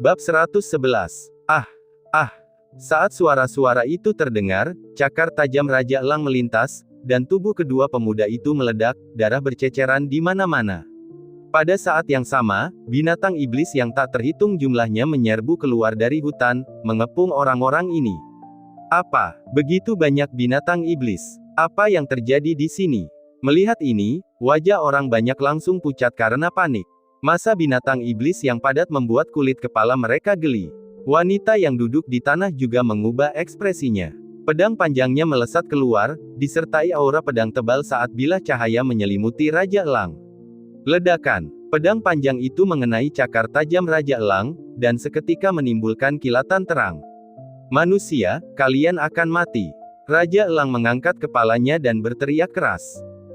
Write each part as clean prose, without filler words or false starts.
Bab 111. Ah! Ah! Saat suara-suara itu terdengar, cakar tajam Raja Elang melintas, dan tubuh kedua pemuda itu meledak, darah berceceran di mana-mana. Pada saat yang sama, binatang iblis yang tak terhitung jumlahnya menyerbu keluar dari hutan, mengepung orang-orang ini. Apa? Begitu banyak binatang iblis. Apa yang terjadi di sini? Melihat ini, wajah orang banyak langsung pucat karena panik. Massa binatang iblis yang padat membuat kulit kepala mereka geli. Wanita yang duduk di tanah juga mengubah ekspresinya. Pedang panjangnya melesat keluar, disertai aura pedang tebal saat bilah cahaya menyelimuti Raja Elang. Ledakan. Pedang panjang itu mengenai cakar tajam Raja Elang, dan seketika menimbulkan kilatan terang. Manusia, kalian akan mati. Raja Elang mengangkat kepalanya dan berteriak keras.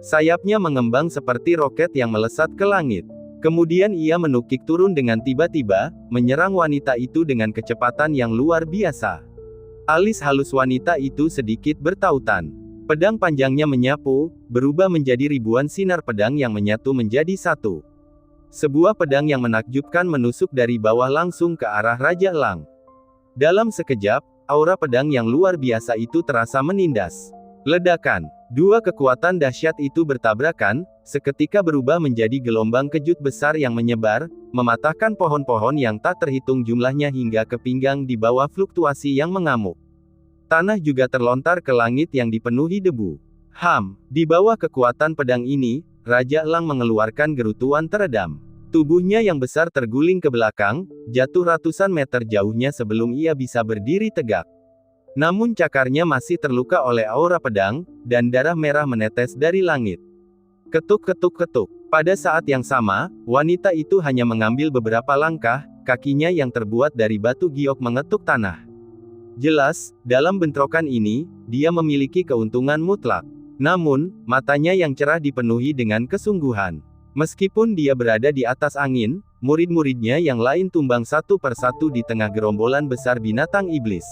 Sayapnya mengembang seperti roket yang melesat ke langit. Kemudian ia menukik turun dengan tiba-tiba, menyerang wanita itu dengan kecepatan yang luar biasa. Alis halus wanita itu sedikit bertautan. Pedang panjangnya menyapu, berubah menjadi ribuan sinar pedang yang menyatu menjadi satu. Sebuah pedang yang menakjubkan menusuk dari bawah langsung ke arah Raja Elang. Dalam sekejap, aura pedang yang luar biasa itu terasa menindas. Ledakan. Dua kekuatan dahsyat itu bertabrakan, seketika berubah menjadi gelombang kejut besar yang menyebar, mematahkan pohon-pohon yang tak terhitung jumlahnya hingga ke pinggang di bawah fluktuasi yang mengamuk. Tanah juga terlontar ke langit yang dipenuhi debu. Di bawah kekuatan pedang ini, Raja Elang mengeluarkan gerutuan teredam. Tubuhnya yang besar terguling ke belakang, jatuh ratusan meter jauhnya sebelum ia bisa berdiri tegak. Namun cakarnya masih terluka oleh aura pedang, dan darah merah menetes dari langit. Ketuk-ketuk-ketuk. Pada saat yang sama, wanita itu hanya mengambil beberapa langkah, kakinya yang terbuat dari batu giok mengetuk tanah. Jelas, dalam bentrokan ini, dia memiliki keuntungan mutlak. Namun, matanya yang cerah dipenuhi dengan kesungguhan. Meskipun dia berada di atas angin, murid-muridnya yang lain tumbang satu persatu di tengah gerombolan besar binatang iblis.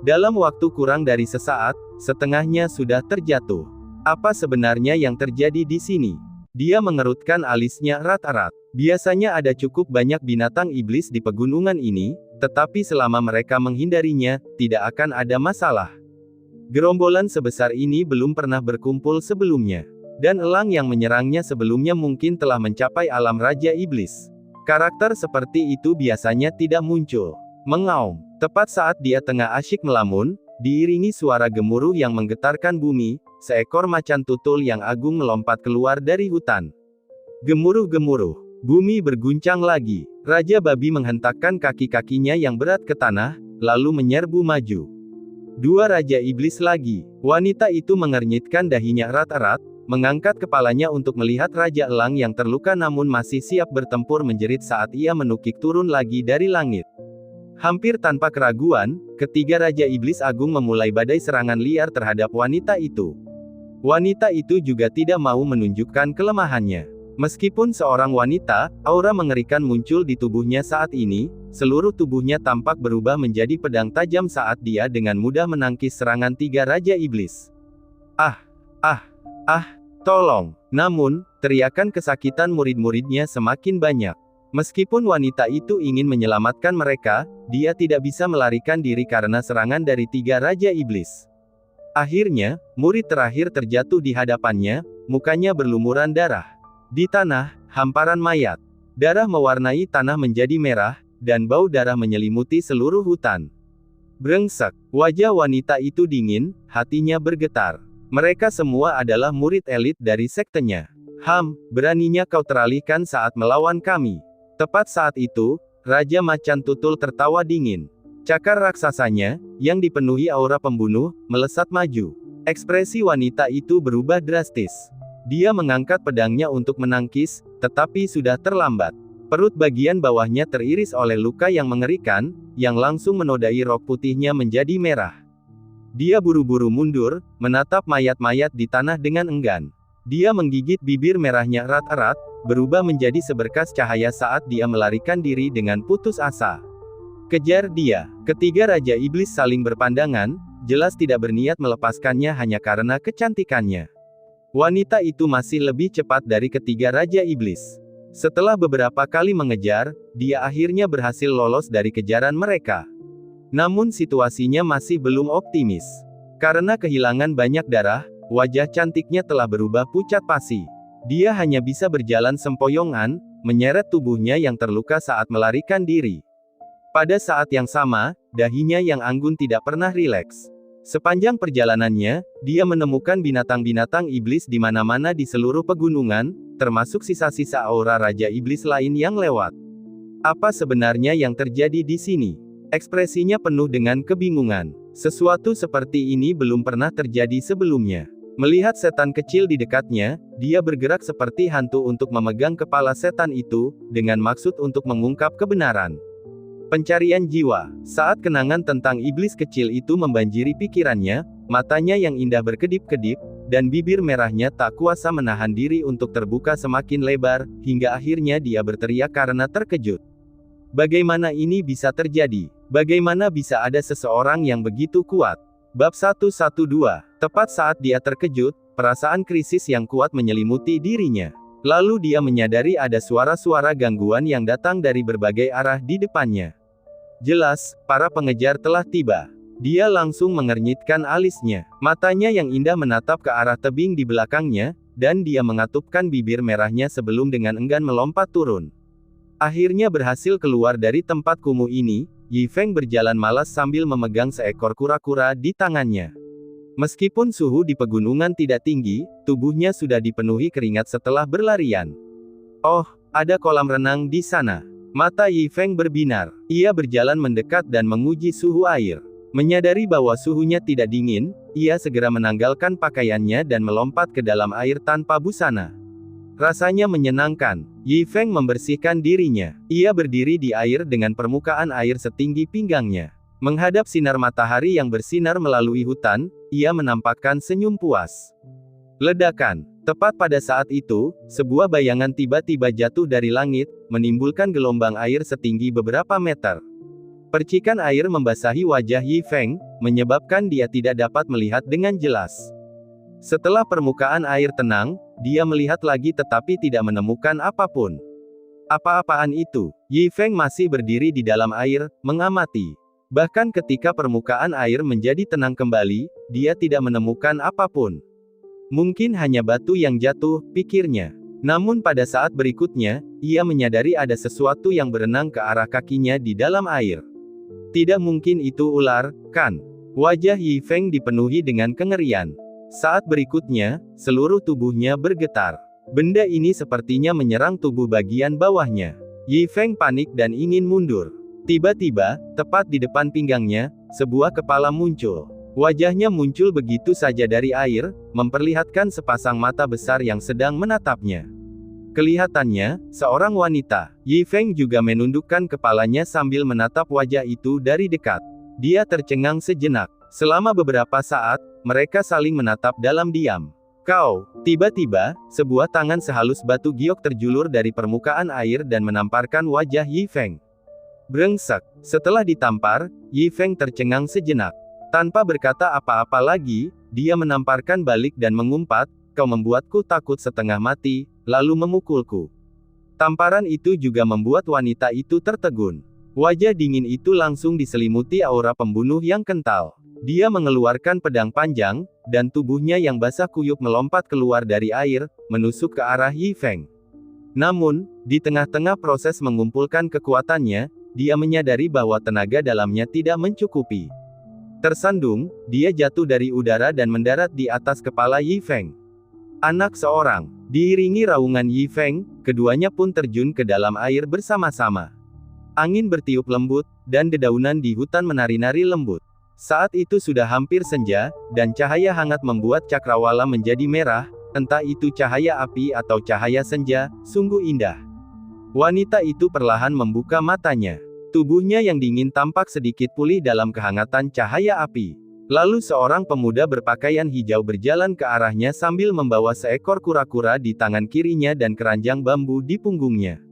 Dalam waktu kurang dari sesaat, setengahnya sudah terjatuh. Apa sebenarnya yang terjadi di sini? Dia mengerutkan alisnya erat-erat. Biasanya ada cukup banyak binatang iblis di pegunungan ini, tetapi selama mereka menghindarinya, tidak akan ada masalah. Gerombolan sebesar ini belum pernah berkumpul sebelumnya. Dan elang yang menyerangnya sebelumnya mungkin telah mencapai alam Raja Iblis. Karakter seperti itu biasanya tidak muncul. Mengaum. Tepat saat dia tengah asyik melamun, diiringi suara gemuruh yang menggetarkan bumi, seekor macan tutul yang agung melompat keluar dari hutan. Gemuruh-gemuruh. Bumi berguncang lagi. Raja Babi menghentakkan kaki-kakinya yang berat ke tanah, lalu menyerbu maju. Dua Raja Iblis lagi. Wanita itu mengernyitkan dahinya erat-erat, mengangkat kepalanya untuk melihat Raja Elang yang terluka namun masih siap bertempur menjerit saat ia menukik turun lagi dari langit. Hampir tanpa keraguan, ketiga Raja Iblis Agung memulai badai serangan liar terhadap wanita itu. Wanita itu juga tidak mau menunjukkan kelemahannya. Meskipun seorang wanita, aura mengerikan muncul di tubuhnya saat ini, seluruh tubuhnya tampak berubah menjadi pedang tajam saat dia dengan mudah menangkis serangan tiga Raja Iblis. Tolong! Namun, teriakan kesakitan murid-muridnya semakin banyak. Meskipun wanita itu ingin menyelamatkan mereka, dia tidak bisa melarikan diri karena serangan dari tiga Raja Iblis. Akhirnya, murid terakhir terjatuh di hadapannya, mukanya berlumuran darah. Di tanah, hamparan mayat. Darah mewarnai tanah menjadi merah, dan bau darah menyelimuti seluruh hutan. Brengsek. Wajah wanita itu dingin, hatinya bergetar. Mereka semua adalah murid elit dari sektenya. Beraninya kau teralihkan saat melawan kami. Tepat saat itu, Raja Macan Tutul tertawa dingin. Cakar raksasanya, yang dipenuhi aura pembunuh, melesat maju. Ekspresi wanita itu berubah drastis. Dia mengangkat pedangnya untuk menangkis, tetapi sudah terlambat. Perut bagian bawahnya teriris oleh luka yang mengerikan, yang langsung menodai rok putihnya menjadi merah. Dia buru-buru mundur, menatap mayat-mayat di tanah dengan enggan. Dia menggigit bibir merahnya erat-erat, berubah menjadi seberkas cahaya saat dia melarikan diri dengan putus asa. Kejar dia. Ketiga Raja Iblis saling berpandangan, jelas tidak berniat melepaskannya hanya karena kecantikannya. Wanita itu masih lebih cepat dari ketiga Raja Iblis. Setelah beberapa kali mengejar, dia akhirnya berhasil lolos dari kejaran mereka. Namun situasinya masih belum optimis. Karena kehilangan banyak darah, wajah cantiknya telah berubah pucat pasi. Dia hanya bisa berjalan sempoyongan, menyeret tubuhnya yang terluka saat melarikan diri. Pada saat yang sama, dahinya yang anggun tidak pernah rileks. Sepanjang perjalanannya, dia menemukan binatang-binatang iblis di mana-mana di seluruh pegunungan, termasuk sisa-sisa aura Raja Iblis lain yang lewat. Apa sebenarnya yang terjadi di sini? Ekspresinya penuh dengan kebingungan. Sesuatu seperti ini belum pernah terjadi sebelumnya. Melihat setan kecil di dekatnya, dia bergerak seperti hantu untuk memegang kepala setan itu, dengan maksud untuk mengungkap kebenaran. Pencarian jiwa. Saat kenangan tentang iblis kecil itu membanjiri pikirannya, matanya yang indah berkedip-kedip, dan bibir merahnya tak kuasa menahan diri untuk terbuka semakin lebar, hingga akhirnya dia berteriak karena terkejut. Bagaimana ini bisa terjadi? Bagaimana bisa ada seseorang yang begitu kuat? Bab 112. Tepat saat dia terkejut, perasaan krisis yang kuat menyelimuti dirinya. Lalu dia menyadari ada suara-suara gangguan yang datang dari berbagai arah di depannya. Jelas, para pengejar telah tiba. Dia langsung mengernyitkan alisnya. Matanya yang indah menatap ke arah tebing di belakangnya, dan dia mengatupkan bibir merahnya sebelum dengan enggan melompat turun. Akhirnya berhasil keluar dari tempat kumuh ini, Yi Feng berjalan malas sambil memegang seekor kura-kura di tangannya. Meskipun suhu di pegunungan tidak tinggi, tubuhnya sudah dipenuhi keringat setelah berlarian. Oh, ada kolam renang di sana. Mata Yi Feng berbinar. Ia berjalan mendekat dan menguji suhu air. Menyadari bahwa suhunya tidak dingin, ia segera menanggalkan pakaiannya dan melompat ke dalam air tanpa busana. Rasanya menyenangkan. Yi Feng membersihkan dirinya. Ia berdiri di air dengan permukaan air setinggi pinggangnya. Menghadap sinar matahari yang bersinar melalui hutan, ia menampakkan senyum puas. Ledakan. Tepat pada saat itu, sebuah bayangan tiba-tiba jatuh dari langit, menimbulkan gelombang air setinggi beberapa meter. Percikan air membasahi wajah Yi Feng, menyebabkan dia tidak dapat melihat dengan jelas. Setelah permukaan air tenang, dia melihat lagi tetapi tidak menemukan apapun. Apa-apaan itu? Yi Feng masih berdiri di dalam air, mengamati. Bahkan ketika permukaan air menjadi tenang kembali, dia tidak menemukan apapun. Mungkin hanya batu yang jatuh, pikirnya. Namun pada saat berikutnya, ia menyadari ada sesuatu yang berenang ke arah kakinya di dalam air. Tidak mungkin itu ular, kan? Wajah Yi Feng dipenuhi dengan kengerian. Saat berikutnya, seluruh tubuhnya bergetar. Benda ini sepertinya menyerang tubuh bagian bawahnya. Yi Feng panik dan ingin mundur. Tiba-tiba, tepat di depan pinggangnya, sebuah kepala muncul. Wajahnya muncul begitu saja dari air, memperlihatkan sepasang mata besar yang sedang menatapnya. Kelihatannya, seorang wanita. Yi Feng juga menundukkan kepalanya sambil menatap wajah itu dari dekat. Dia tercengang sejenak. Selama beberapa saat, mereka saling menatap dalam diam. Kau, tiba-tiba, sebuah tangan sehalus batu giok terjulur dari permukaan air dan menamparkan wajah Yi Feng. Brengsek. Setelah ditampar, Yi Feng tercengang sejenak. Tanpa berkata apa-apa lagi, dia menamparkan balik dan mengumpat, "Kau membuatku takut setengah mati, lalu memukulku." Tamparan itu juga membuat wanita itu tertegun. Wajah dingin itu langsung diselimuti aura pembunuh yang kental. Dia mengeluarkan pedang panjang, dan tubuhnya yang basah kuyup melompat keluar dari air, menusuk ke arah Yi Feng. Namun, di tengah-tengah proses mengumpulkan kekuatannya, dia menyadari bahwa tenaga dalamnya tidak mencukupi. Tersandung, dia jatuh dari udara dan mendarat di atas kepala Yi Feng. Anak seorang. Diiringi raungan Yi Feng, keduanya pun terjun ke dalam air bersama-sama. Angin bertiup lembut, dan dedaunan di hutan menari-nari lembut. Saat itu sudah hampir senja, dan cahaya hangat membuat cakrawala menjadi merah, entah itu cahaya api atau cahaya senja, sungguh indah. Wanita itu perlahan membuka matanya. Tubuhnya yang dingin tampak sedikit pulih dalam kehangatan cahaya api. Lalu seorang pemuda berpakaian hijau berjalan ke arahnya sambil membawa seekor kura-kura di tangan kirinya dan keranjang bambu di punggungnya.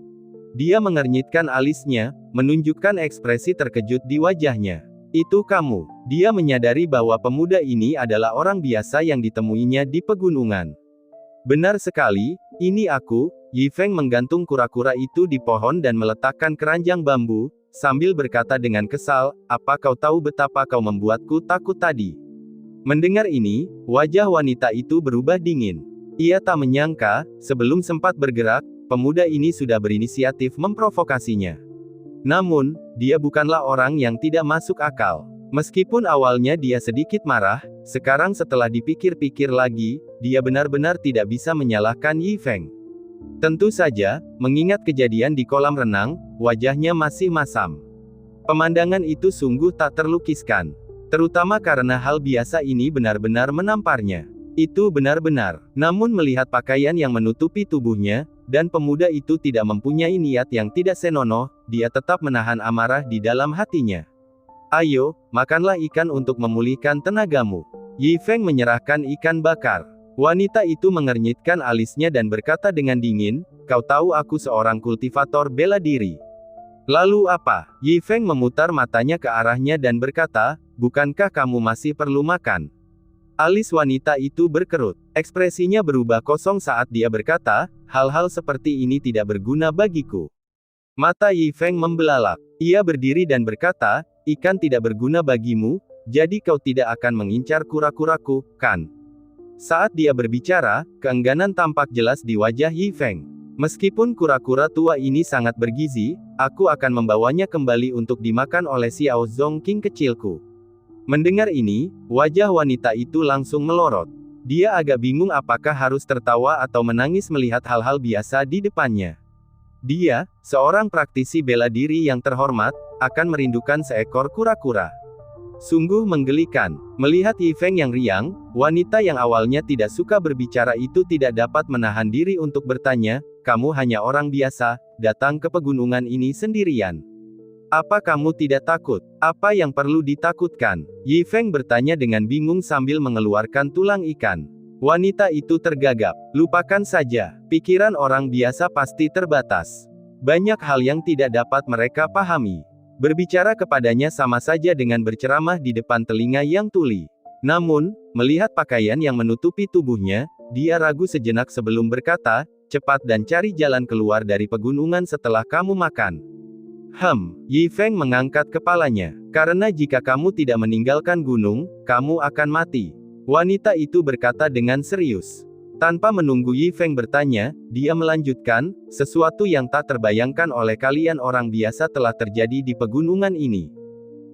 Dia mengernyitkan alisnya, menunjukkan ekspresi terkejut di wajahnya. Itu kamu. Dia menyadari bahwa pemuda ini adalah orang biasa yang ditemuinya di pegunungan. Benar sekali, ini aku, Yi Feng menggantung kura-kura itu di pohon dan meletakkan keranjang bambu, sambil berkata dengan kesal, "Apa kau tahu betapa kau membuatku takut tadi?" Mendengar ini, wajah wanita itu berubah dingin. Ia tak menyangka, sebelum sempat bergerak, pemuda ini sudah berinisiatif memprovokasinya. Namun, dia bukanlah orang yang tidak masuk akal. Meskipun awalnya dia sedikit marah, sekarang setelah dipikir-pikir lagi, dia benar-benar tidak bisa menyalahkan Yi Feng. Tentu saja, mengingat kejadian di kolam renang, wajahnya masih masam. Pemandangan itu sungguh tak terlukiskan. Terutama karena hal biasa ini benar-benar menamparnya. Itu benar-benar. Namun melihat pakaian yang menutupi tubuhnya, dan pemuda itu tidak mempunyai niat yang tidak senonoh, dia tetap menahan amarah di dalam hatinya. "Ayo, makanlah ikan untuk memulihkan tenagamu." Yi Feng menyerahkan ikan bakar. Wanita itu mengernyitkan alisnya dan berkata dengan dingin, "Kau tahu aku seorang kultivator bela diri." "Lalu apa?" Yi Feng memutar matanya ke arahnya dan berkata, "Bukankah kamu masih perlu makan?" Alis wanita itu berkerut. Ekspresinya berubah kosong saat dia berkata, "Hal-hal seperti ini tidak berguna bagiku." Mata Yi Feng membelalak. Ia berdiri dan berkata, "Ikan tidak berguna bagimu, jadi kau tidak akan mengincar kura-kuraku, kan?" Saat dia berbicara, keengganan tampak jelas di wajah Yi Feng. "Meskipun kura-kura tua ini sangat bergizi, aku akan membawanya kembali untuk dimakan oleh Xiao Zongqing kecilku." Mendengar ini, wajah wanita itu langsung melorot. Dia agak bingung apakah harus tertawa atau menangis melihat hal-hal biasa di depannya. Dia, seorang praktisi bela diri yang terhormat, akan merindukan seekor kura-kura. Sungguh menggelikan. Melihat Yi Feng yang riang, wanita yang awalnya tidak suka berbicara itu tidak dapat menahan diri untuk bertanya, "Kamu hanya orang biasa, datang ke pegunungan ini sendirian. Apa kamu tidak takut? Apa yang perlu ditakutkan?" Yi Feng bertanya dengan bingung sambil mengeluarkan tulang ikan. Wanita itu tergagap. "Lupakan saja. Pikiran orang biasa pasti terbatas. Banyak hal yang tidak dapat mereka pahami. Berbicara kepadanya sama saja dengan berceramah di depan telinga yang tuli." Namun, melihat pakaian yang menutupi tubuhnya, dia ragu sejenak sebelum berkata, "Cepat dan cari jalan keluar dari pegunungan setelah kamu makan." Yi Feng mengangkat kepalanya. "Karena jika kamu tidak meninggalkan gunung, kamu akan mati." Wanita itu berkata dengan serius. Tanpa menunggu Yi Feng bertanya, dia melanjutkan, "Sesuatu yang tak terbayangkan oleh kalian orang biasa telah terjadi di pegunungan ini."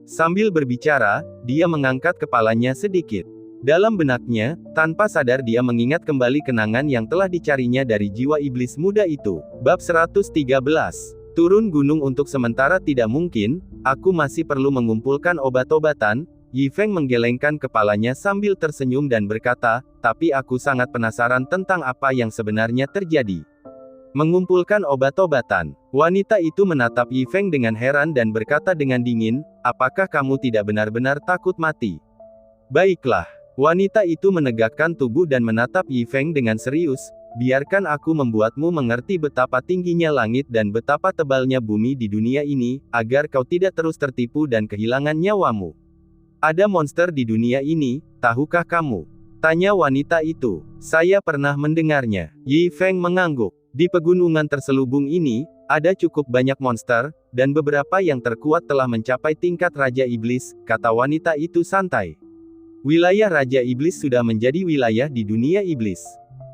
Sambil berbicara, dia mengangkat kepalanya sedikit. Dalam benaknya, tanpa sadar dia mengingat kembali kenangan yang telah dicarinya dari jiwa iblis muda itu. Bab 113. Turun gunung untuk sementara tidak mungkin, aku masih perlu mengumpulkan obat-obatan. Yi Feng menggelengkan kepalanya sambil tersenyum dan berkata, "Tapi aku sangat penasaran tentang apa yang sebenarnya terjadi." Mengumpulkan obat-obatan. Wanita itu menatap Yi Feng dengan heran dan berkata dengan dingin, "Apakah kamu tidak benar-benar takut mati?" "Baiklah." Wanita itu menegakkan tubuh dan menatap Yi Feng dengan serius, "Biarkan aku membuatmu mengerti betapa tingginya langit dan betapa tebalnya bumi di dunia ini, agar kau tidak terus tertipu dan kehilangan nyawamu. Ada monster di dunia ini, tahukah kamu?" tanya wanita itu. "Saya pernah mendengarnya." Yi Feng mengangguk. "Di pegunungan terselubung ini, ada cukup banyak monster, dan beberapa yang terkuat telah mencapai tingkat Raja Iblis," kata wanita itu santai. "Wilayah Raja Iblis sudah menjadi wilayah di dunia iblis.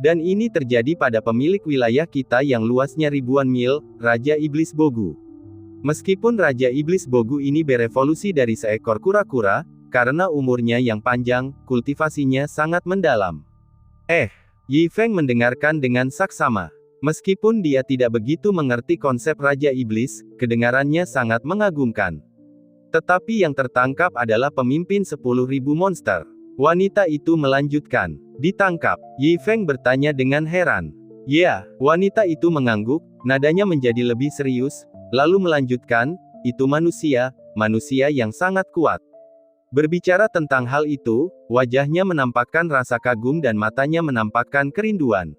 Dan ini terjadi pada pemilik wilayah kita yang luasnya ribuan mil, Raja Iblis Bogu. Meskipun Raja Iblis Bogu ini berevolusi dari seekor kura-kura, karena umurnya yang panjang, kultivasinya sangat mendalam." Yi Feng mendengarkan dengan saksama. Meskipun dia tidak begitu mengerti konsep Raja Iblis, kedengarannya sangat mengagumkan. Tetapi yang tertangkap adalah pemimpin 10.000 monster. Wanita itu melanjutkan, "Ditangkap?" Yi Feng bertanya dengan heran. "Ya." Wanita itu mengangguk, nadanya menjadi lebih serius, lalu melanjutkan, "Itu manusia yang sangat kuat." Berbicara tentang hal itu, wajahnya menampakkan rasa kagum dan matanya menampakkan kerinduan.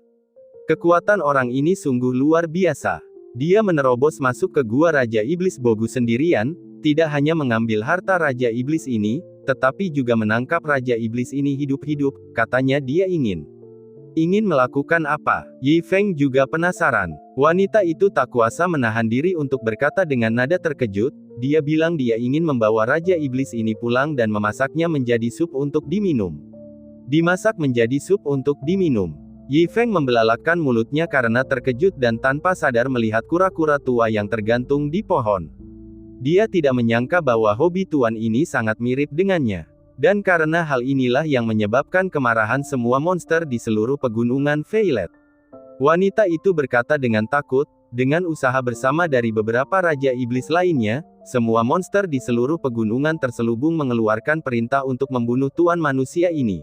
Kekuatan orang ini sungguh luar biasa. Dia menerobos masuk ke gua Raja Iblis Bogu sendirian, tidak hanya mengambil harta Raja Iblis ini, tetapi juga menangkap Raja Iblis ini hidup-hidup, katanya dia ingin Ingin melakukan apa? Yi Feng juga penasaran. Wanita itu tak kuasa menahan diri untuk berkata dengan nada terkejut, dia bilang dia ingin membawa Raja Iblis ini pulang dan memasaknya menjadi sup untuk diminum. Dimasak menjadi sup untuk diminum. Yi Feng membelalakan mulutnya karena terkejut dan tanpa sadar melihat kura-kura tua yang tergantung di pohon. Dia tidak menyangka bahwa hobi tuan ini sangat mirip dengannya. Dan karena hal inilah yang menyebabkan kemarahan semua monster di seluruh pegunungan Violet. Wanita itu berkata dengan takut, dengan usaha bersama dari beberapa Raja Iblis lainnya, semua monster di seluruh pegunungan terselubung mengeluarkan perintah untuk membunuh tuan manusia ini.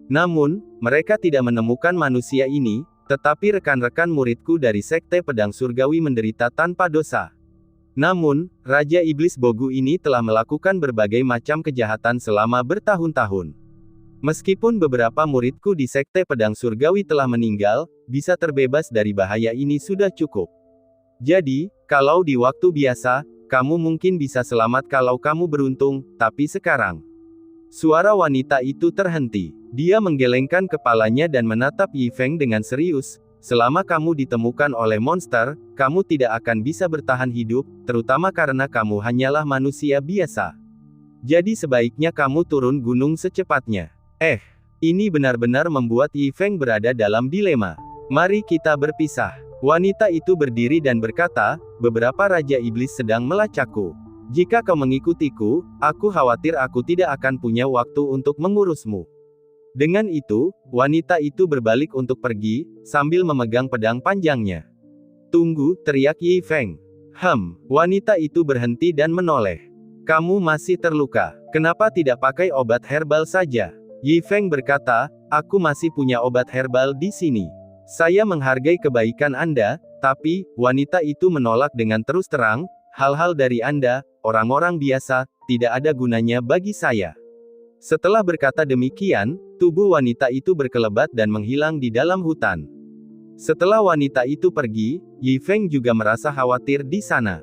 Namun, mereka tidak menemukan manusia ini, tetapi rekan-rekan muridku dari Sekte Pedang Surgawi menderita tanpa dosa. Namun, Raja Iblis Bogu ini telah melakukan berbagai macam kejahatan selama bertahun-tahun. Meskipun beberapa muridku di Sekte Pedang Surgawi telah meninggal, bisa terbebas dari bahaya ini sudah cukup. Jadi, kalau di waktu biasa, kamu mungkin bisa selamat kalau kamu beruntung, tapi sekarang. Suara wanita itu terhenti. Dia menggelengkan kepalanya dan menatap Yi Feng dengan serius. Selama kamu ditemukan oleh monster, kamu tidak akan bisa bertahan hidup, terutama karena kamu hanyalah manusia biasa. Jadi sebaiknya kamu turun gunung secepatnya. Ini benar-benar membuat Yi Feng berada dalam dilema. Mari kita berpisah. Wanita itu berdiri dan berkata, beberapa Raja Iblis sedang melacakku. Jika kau mengikutiku, aku khawatir aku tidak akan punya waktu untuk mengurusmu. Dengan itu, wanita itu berbalik untuk pergi, sambil memegang pedang panjangnya. Tunggu, teriak Yi Feng. Wanita itu berhenti dan menoleh. Kamu masih terluka. Kenapa tidak pakai obat herbal saja? Yi Feng berkata, aku masih punya obat herbal di sini. Saya menghargai kebaikan Anda, tapi, wanita itu menolak dengan terus terang, hal-hal dari Anda, orang-orang biasa, tidak ada gunanya bagi saya. Setelah berkata demikian, tubuh wanita itu berkelebat dan menghilang di dalam hutan. Setelah wanita itu pergi, Yi Feng juga merasa khawatir di sana.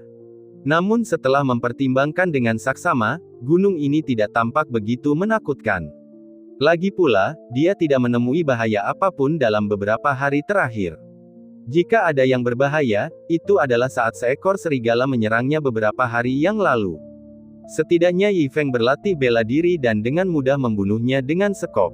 Namun setelah mempertimbangkan dengan saksama, gunung ini tidak tampak begitu menakutkan. Lagi pula, dia tidak menemui bahaya apapun dalam beberapa hari terakhir. Jika ada yang berbahaya, itu adalah saat seekor serigala menyerangnya beberapa hari yang lalu. Setidaknya Yi Feng berlatih bela diri dan dengan mudah membunuhnya dengan sekop.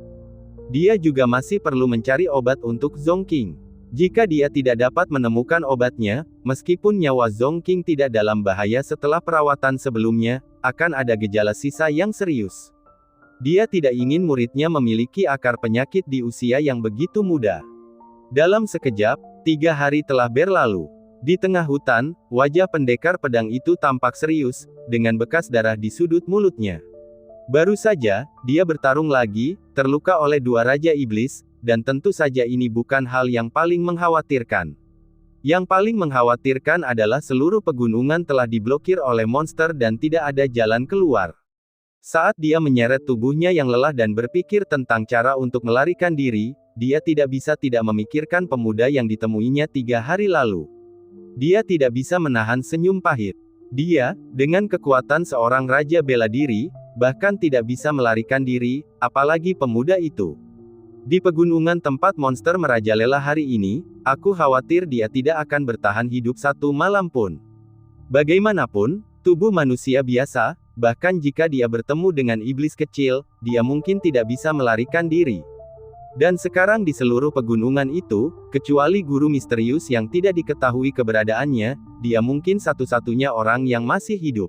Dia juga masih perlu mencari obat untuk Zhong Qing. Jika dia tidak dapat menemukan obatnya, meskipun nyawa Zhong Qing tidak dalam bahaya setelah perawatan sebelumnya, akan ada gejala sisa yang serius. Dia tidak ingin muridnya memiliki akar penyakit di usia yang begitu muda. Dalam sekejap, 3 hari telah berlalu. Di tengah hutan, wajah pendekar pedang itu tampak serius, dengan bekas darah di sudut mulutnya. Baru saja, dia bertarung lagi, terluka oleh 2 Raja Iblis, dan tentu saja ini bukan hal yang paling mengkhawatirkan. Yang paling mengkhawatirkan adalah seluruh pegunungan telah diblokir oleh monster dan tidak ada jalan keluar. Saat dia menyeret tubuhnya yang lelah dan berpikir tentang cara untuk melarikan diri, dia tidak bisa tidak memikirkan pemuda yang ditemuinya 3 hari lalu. Dia tidak bisa menahan senyum pahit. Dia, dengan kekuatan seorang raja bela diri, bahkan tidak bisa melarikan diri, apalagi pemuda itu. Di pegunungan tempat monster merajalela hari ini, aku khawatir dia tidak akan bertahan hidup 1 malam pun. Bagaimanapun, tubuh manusia biasa, bahkan jika dia bertemu dengan iblis kecil, dia mungkin tidak bisa melarikan diri. Dan sekarang di seluruh pegunungan itu, kecuali guru misterius yang tidak diketahui keberadaannya, dia mungkin satu-satunya orang yang masih hidup.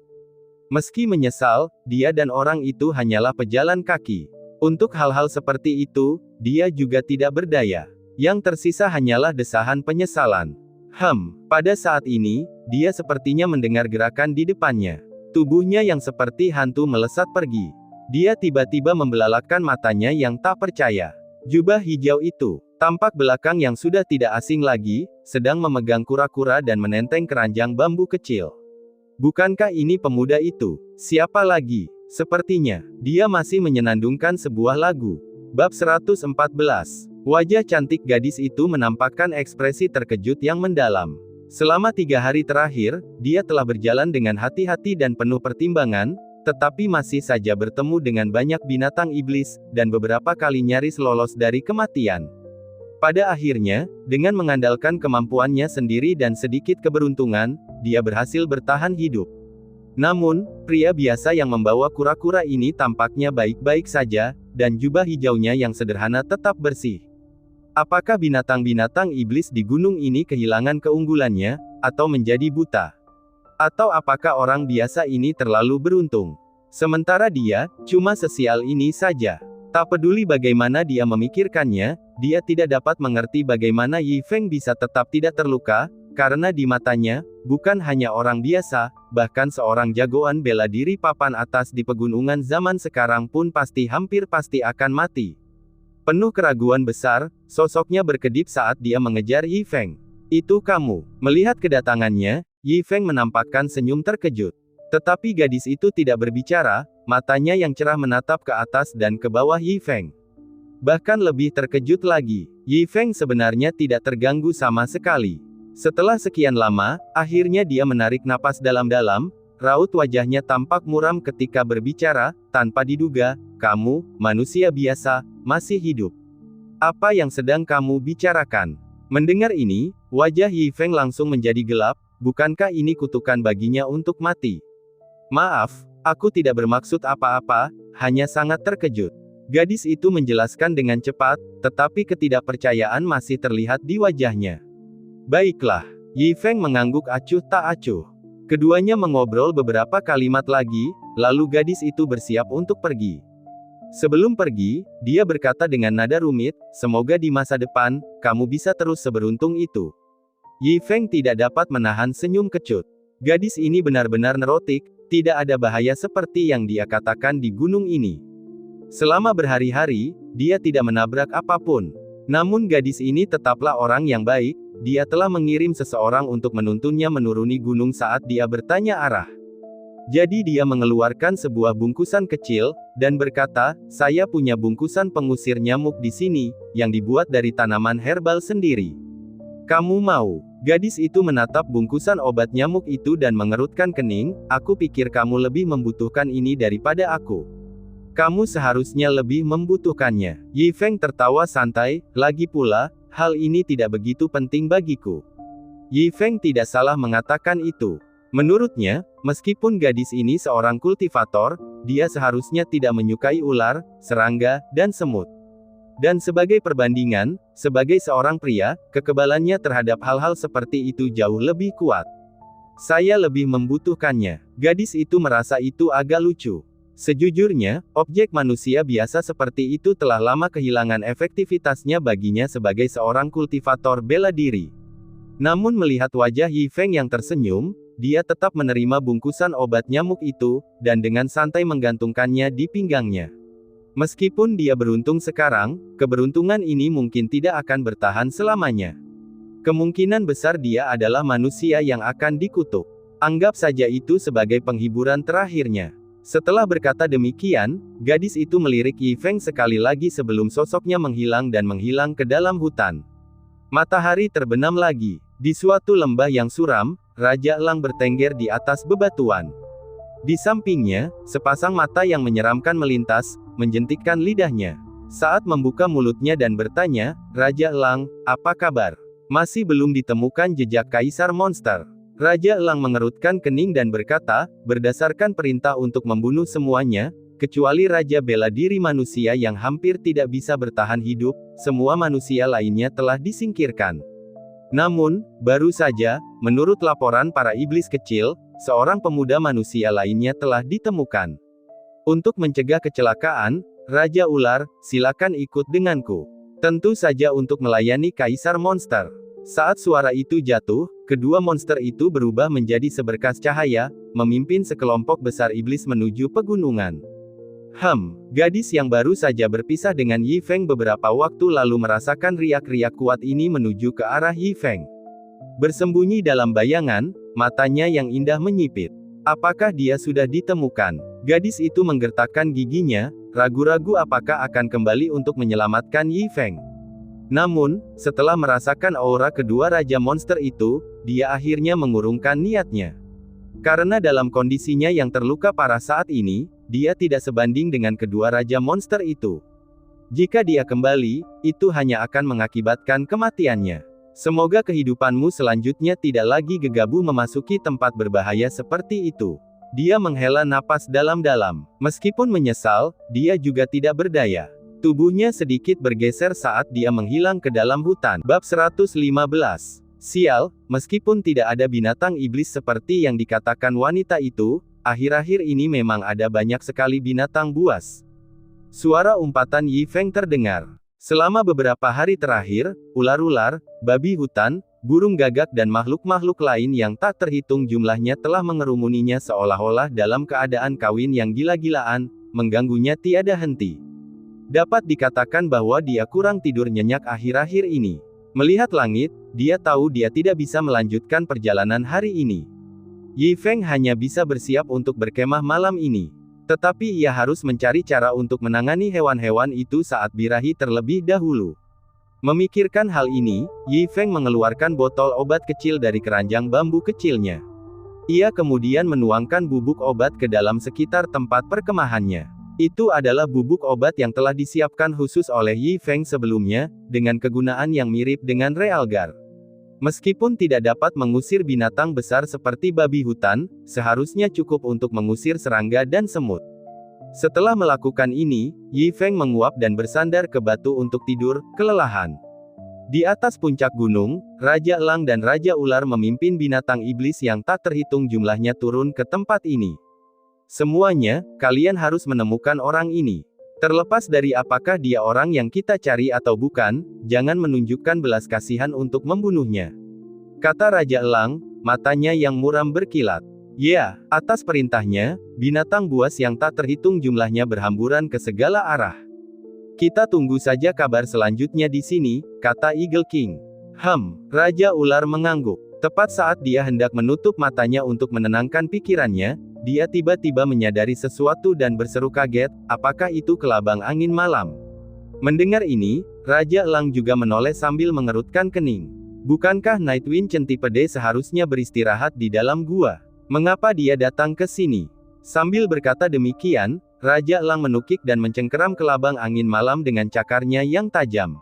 Meski menyesal, dia dan orang itu hanyalah pejalan kaki. Untuk hal-hal seperti itu, dia juga tidak berdaya. Yang tersisa hanyalah desahan penyesalan. Pada saat ini, dia sepertinya mendengar gerakan di depannya. Tubuhnya yang seperti hantu melesat pergi. Dia tiba-tiba membelalakan matanya yang tak percaya. Jubah hijau itu, tampak belakang yang sudah tidak asing lagi, sedang memegang kura-kura dan menenteng keranjang bambu kecil. Bukankah ini pemuda itu? Siapa lagi? Sepertinya, dia masih menyenandungkan sebuah lagu. Bab 114. Wajah cantik gadis itu menampakkan ekspresi terkejut yang mendalam. Selama 3 hari terakhir, dia telah berjalan dengan hati-hati dan penuh pertimbangan, tetapi masih saja bertemu dengan banyak binatang iblis, dan beberapa kali nyaris lolos dari kematian. Pada akhirnya, dengan mengandalkan kemampuannya sendiri dan sedikit keberuntungan, dia berhasil bertahan hidup. Namun, pria biasa yang membawa kura-kura ini tampaknya baik-baik saja, dan jubah hijaunya yang sederhana tetap bersih. Apakah binatang-binatang iblis di gunung ini kehilangan keunggulannya, atau menjadi buta? Atau apakah orang biasa ini terlalu beruntung? Sementara dia, cuma sesial ini saja. Tak peduli bagaimana dia memikirkannya, dia tidak dapat mengerti bagaimana Yi Feng bisa tetap tidak terluka, karena di matanya, bukan hanya orang biasa, bahkan seorang jagoan bela diri papan atas di pegunungan zaman sekarang pun hampir pasti akan mati. Penuh keraguan besar, sosoknya berkedip saat dia mengejar Yi Feng. Itu kamu. Melihat kedatangannya, Yi Feng menampakkan senyum terkejut. Tetapi gadis itu tidak berbicara, matanya yang cerah menatap ke atas dan ke bawah Yi Feng. Bahkan lebih terkejut lagi, Yi Feng sebenarnya tidak terganggu sama sekali. Setelah sekian lama, akhirnya dia menarik napas dalam-dalam, raut wajahnya tampak muram ketika berbicara, tanpa diduga, kamu, manusia biasa, masih hidup. Apa yang sedang kamu bicarakan? Mendengar ini, wajah Yi Feng langsung menjadi gelap, bukankah ini kutukan baginya untuk mati? Maaf, aku tidak bermaksud apa-apa, hanya sangat terkejut. Gadis itu menjelaskan dengan cepat, tetapi ketidakpercayaan masih terlihat di wajahnya. Baiklah, Yi Feng mengangguk acuh tak acuh. Keduanya mengobrol beberapa kalimat lagi, lalu gadis itu bersiap untuk pergi. Sebelum pergi, dia berkata dengan nada rumit, semoga di masa depan, kamu bisa terus seberuntung itu. Yi Feng tidak dapat menahan senyum kecut. Gadis ini benar-benar neurotik, tidak ada bahaya seperti yang dia katakan di gunung ini. Selama berhari-hari, dia tidak menabrak apapun. Namun gadis ini tetaplah orang yang baik, dia telah mengirim seseorang untuk menuntunnya menuruni gunung saat dia bertanya arah. Jadi dia mengeluarkan sebuah bungkusan kecil, dan berkata, saya punya bungkusan pengusir nyamuk di sini, yang dibuat dari tanaman herbal sendiri. Kamu mau? Gadis itu menatap bungkusan obat nyamuk itu dan mengerutkan kening, aku pikir kamu lebih membutuhkan ini daripada aku. Kamu seharusnya lebih membutuhkannya. Yi Feng tertawa santai, lagi pula, hal ini tidak begitu penting bagiku. Yi Feng tidak salah mengatakan itu. Menurutnya, meskipun gadis ini seorang kultivator, dia seharusnya tidak menyukai ular, serangga, dan semut. Dan sebagai perbandingan, sebagai seorang pria, kekebalannya terhadap hal-hal seperti itu jauh lebih kuat. Saya lebih membutuhkannya. Gadis itu merasa itu agak lucu. Sejujurnya, objek manusia biasa seperti itu telah lama kehilangan efektivitasnya baginya sebagai seorang kultivator bela diri. Namun melihat wajah Yi Feng yang tersenyum, dia tetap menerima bungkusan obat nyamuk itu, dan dengan santai menggantungkannya di pinggangnya. Meskipun dia beruntung sekarang, keberuntungan ini mungkin tidak akan bertahan selamanya. Kemungkinan besar dia adalah manusia yang akan dikutuk. Anggap saja itu sebagai penghiburan terakhirnya. Setelah berkata demikian, gadis itu melirik Yi Feng sekali lagi sebelum sosoknya menghilang dan menghilang ke dalam hutan. Matahari terbenam lagi. Di suatu lembah yang suram, Raja Elang bertengger di atas bebatuan. Di sampingnya, sepasang mata yang menyeramkan melintas, menjentikkan lidahnya. Saat membuka mulutnya dan bertanya, Raja Elang, apa kabar? Masih belum ditemukan jejak kaisar monster. Raja Elang mengerutkan kening dan berkata, berdasarkan perintah untuk membunuh semuanya, kecuali Raja bela diri manusia yang hampir tidak bisa bertahan hidup, semua manusia lainnya telah disingkirkan. Namun, baru saja, menurut laporan para iblis kecil, seorang pemuda manusia lainnya telah ditemukan. Untuk mencegah kecelakaan, Raja Ular, silakan ikut denganku. Tentu saja untuk melayani Kaisar Monster. Saat suara itu jatuh, kedua monster itu berubah menjadi seberkas cahaya, memimpin sekelompok besar iblis menuju pegunungan. Gadis yang baru saja berpisah dengan Yi Feng beberapa waktu lalu merasakan riak-riak kuat ini menuju ke arah Yi Feng. Bersembunyi dalam bayangan, matanya yang indah menyipit. Apakah dia sudah ditemukan? Gadis itu menggertakkan giginya, ragu-ragu apakah akan kembali untuk menyelamatkan Yi Feng. Namun, setelah merasakan aura kedua Raja Monster itu, dia akhirnya mengurungkan niatnya. Karena dalam kondisinya yang terluka parah saat ini, dia tidak sebanding dengan kedua Raja Monster itu. Jika dia kembali, itu hanya akan mengakibatkan kematiannya. Semoga kehidupanmu selanjutnya tidak lagi gegabah memasuki tempat berbahaya seperti itu. Dia menghela napas dalam-dalam. Meskipun menyesal, dia juga tidak berdaya. Tubuhnya sedikit bergeser saat dia menghilang ke dalam hutan. Bab 115. Sial, meskipun tidak ada binatang iblis seperti yang dikatakan wanita itu, akhir-akhir ini memang ada banyak sekali binatang buas. Suara umpatan Yi Feng terdengar. Selama beberapa hari terakhir, ular-ular, babi hutan, burung gagak dan makhluk-makhluk lain yang tak terhitung jumlahnya telah mengerumuninya seolah-olah dalam keadaan kawin yang gila-gilaan, mengganggunya tiada henti. Dapat dikatakan bahwa dia kurang tidur nyenyak akhir-akhir ini. Melihat langit, dia tahu dia tidak bisa melanjutkan perjalanan hari ini. Yi Feng hanya bisa bersiap untuk berkemah malam ini. Tetapi ia harus mencari cara untuk menangani hewan-hewan itu saat birahi terlebih dahulu. Memikirkan hal ini, Yi Feng mengeluarkan botol obat kecil dari keranjang bambu kecilnya. Ia kemudian menuangkan bubuk obat ke dalam sekitar tempat perkemahannya. Itu adalah bubuk obat yang telah disiapkan khusus oleh Yi Feng sebelumnya, dengan kegunaan yang mirip dengan realgar. Meskipun tidak dapat mengusir binatang besar seperti babi hutan, seharusnya cukup untuk mengusir serangga dan semut. Setelah melakukan ini, Yi Feng menguap dan bersandar ke batu untuk tidur, kelelahan. Di atas puncak gunung, Raja Elang dan Raja Ular memimpin binatang iblis yang tak terhitung jumlahnya turun ke tempat ini. Semuanya, kalian harus menemukan orang ini. Terlepas dari apakah dia orang yang kita cari atau bukan, jangan menunjukkan belas kasihan untuk membunuhnya. Kata Raja Elang, matanya yang muram berkilat. Ya, atas perintahnya, binatang buas yang tak terhitung jumlahnya berhamburan ke segala arah. Kita tunggu saja kabar selanjutnya di sini, kata Eagle King. Raja Ular mengangguk. Tepat saat dia hendak menutup matanya untuk menenangkan pikirannya, dia tiba-tiba menyadari sesuatu dan berseru kaget, apakah itu kelabang angin malam? Mendengar ini, Raja Elang juga menoleh sambil mengerutkan kening. Bukankah Nightwind Centipede seharusnya beristirahat di dalam gua? Mengapa dia datang ke sini? Sambil berkata demikian, Raja Elang menukik dan mencengkeram kelabang angin malam dengan cakarnya yang tajam.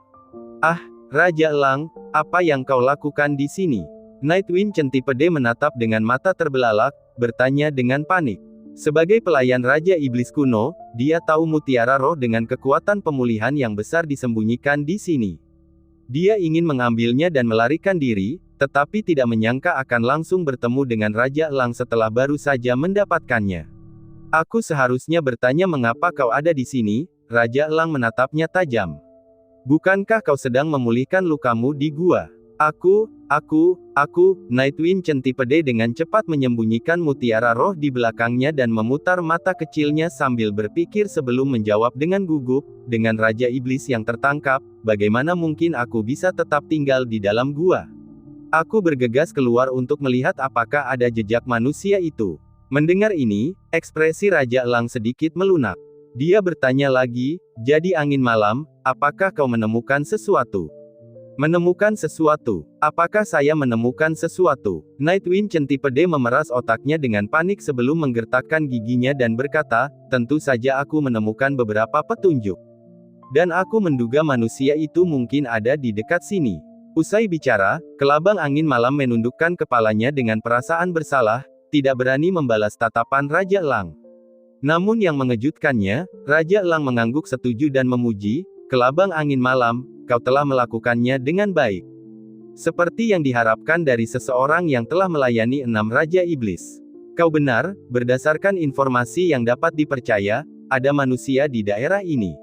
Ah, Raja Elang, apa yang kau lakukan di sini? Nightwind Centipede menatap dengan mata terbelalak, bertanya dengan panik. Sebagai pelayan Raja Iblis kuno, dia tahu mutiara roh dengan kekuatan pemulihan yang besar disembunyikan di sini. Dia ingin mengambilnya dan melarikan diri, tetapi tidak menyangka akan langsung bertemu dengan Raja Elang setelah baru saja mendapatkannya. Aku seharusnya bertanya mengapa kau ada di sini, Raja Elang menatapnya tajam. Bukankah kau sedang memulihkan lukamu di gua? Nightwind Centipede dengan cepat menyembunyikan mutiara roh di belakangnya dan memutar mata kecilnya sambil berpikir sebelum menjawab dengan gugup, dengan Raja Iblis yang tertangkap, bagaimana mungkin aku bisa tetap tinggal di dalam gua? Aku bergegas keluar untuk melihat apakah ada jejak manusia itu. Mendengar ini, ekspresi Raja Elang sedikit melunak. Dia bertanya lagi, jadi angin malam, apakah kau menemukan sesuatu? Menemukan sesuatu? Apakah saya menemukan sesuatu? Nightwind Centipede memeras otaknya dengan panik sebelum menggertakkan giginya dan berkata, tentu saja aku menemukan beberapa petunjuk. Dan aku menduga manusia itu mungkin ada di dekat sini. Usai bicara, kelabang angin malam menundukkan kepalanya dengan perasaan bersalah, tidak berani membalas tatapan Raja Elang. Namun yang mengejutkannya, Raja Elang mengangguk setuju dan memuji, kelabang angin malam, kau telah melakukannya dengan baik. Seperti yang diharapkan dari seseorang yang telah melayani 6 Raja Iblis. Kau benar, berdasarkan informasi yang dapat dipercaya, ada manusia di daerah ini.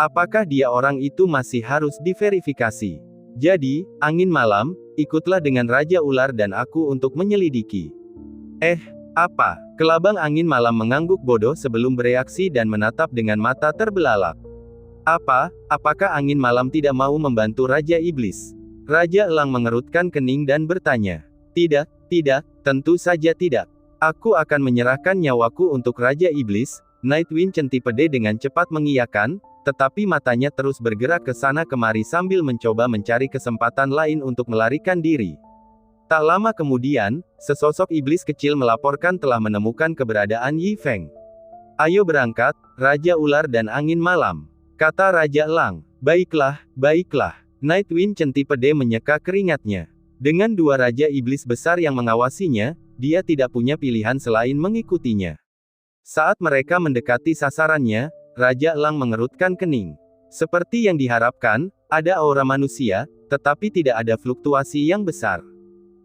Apakah dia orang itu masih harus diverifikasi? Jadi, angin malam, ikutlah dengan Raja Ular dan aku untuk menyelidiki. Apa? Kelabang angin malam mengangguk bodoh sebelum bereaksi dan menatap dengan mata terbelalak. Apakah angin malam tidak mau membantu Raja Iblis? Raja Elang mengerutkan kening dan bertanya. Tidak, tentu saja tidak. Aku akan menyerahkan nyawaku untuk Raja Iblis. Nightwind Centipede dengan cepat mengiyakan, tetapi matanya terus bergerak ke sana kemari sambil mencoba mencari kesempatan lain untuk melarikan diri. Tak lama kemudian, sesosok iblis kecil melaporkan telah menemukan keberadaan Yi Feng. Ayo berangkat, Raja Ular dan Angin Malam. kata Raja Elang. Baiklah, baiklah. Nightwind Centipede menyeka keringatnya. Dengan dua Raja Iblis besar yang mengawasinya, dia tidak punya pilihan selain mengikutinya. Saat mereka mendekati sasarannya, Raja Elang mengerutkan kening. Seperti yang diharapkan, ada aura manusia, tetapi tidak ada fluktuasi yang besar.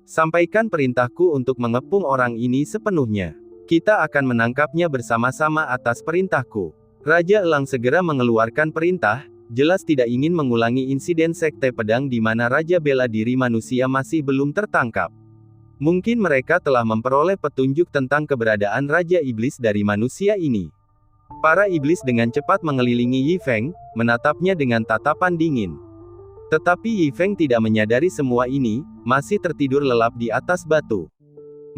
Sampaikan perintahku untuk mengepung orang ini sepenuhnya. Kita akan menangkapnya bersama-sama atas perintahku. Raja Elang segera mengeluarkan perintah, jelas tidak ingin mengulangi insiden sekte pedang di mana Raja Bela Diri manusia masih belum tertangkap. Mungkin mereka telah memperoleh petunjuk tentang keberadaan Raja Iblis dari manusia ini. Para iblis dengan cepat mengelilingi Yi Feng, menatapnya dengan tatapan dingin. Tetapi Yi Feng tidak menyadari semua ini, masih tertidur lelap di atas batu.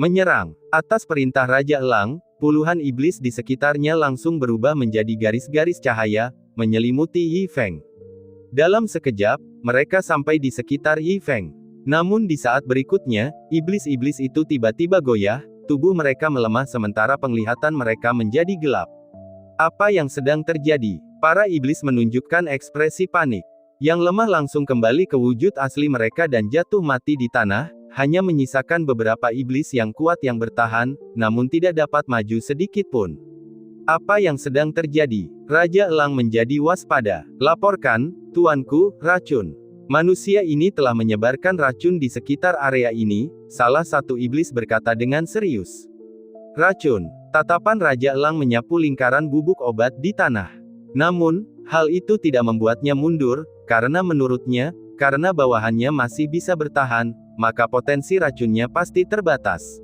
Menyerang. Atas perintah Raja Elang, puluhan iblis di sekitarnya langsung berubah menjadi garis-garis cahaya, menyelimuti Yi Feng. Dalam sekejap, mereka sampai di sekitar Yi Feng. Namun di saat berikutnya, iblis-iblis itu tiba-tiba goyah, tubuh mereka melemah sementara penglihatan mereka menjadi gelap. Apa yang sedang terjadi? Para iblis menunjukkan ekspresi panik. Yang lemah langsung kembali ke wujud asli mereka dan jatuh mati di tanah, hanya menyisakan beberapa iblis yang kuat yang bertahan, namun tidak dapat maju sedikit pun. Apa yang sedang terjadi? Raja Elang menjadi waspada. Laporkan, tuanku, racun. Manusia ini telah menyebarkan racun di sekitar area ini, salah satu iblis berkata dengan serius. Racun. Tatapan Raja Elang menyapu lingkaran bubuk obat di tanah. Namun, hal itu tidak membuatnya mundur, karena menurutnya, karena bawahannya masih bisa bertahan, maka potensi racunnya pasti terbatas.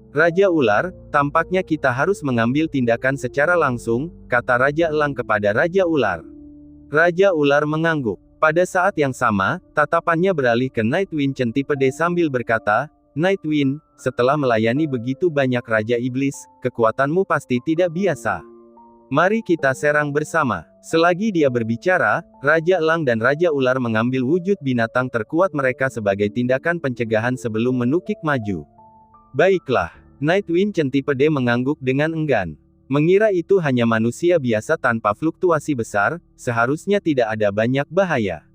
Raja Ular, tampaknya kita harus mengambil tindakan secara langsung, kata Raja Elang kepada Raja Ular. Raja Ular mengangguk. Pada saat yang sama, tatapannya beralih ke Nightwind Centipede sambil berkata, Nightwind, setelah melayani begitu banyak Raja Iblis, kekuatanmu pasti tidak biasa. Mari kita serang bersama. Selagi dia berbicara, Raja Elang dan Raja Ular mengambil wujud binatang terkuat mereka sebagai tindakan pencegahan sebelum menukik maju. Baiklah. Nightwind Centipede mengangguk dengan enggan. Mengira itu hanya manusia biasa tanpa fluktuasi besar, seharusnya tidak ada banyak bahaya.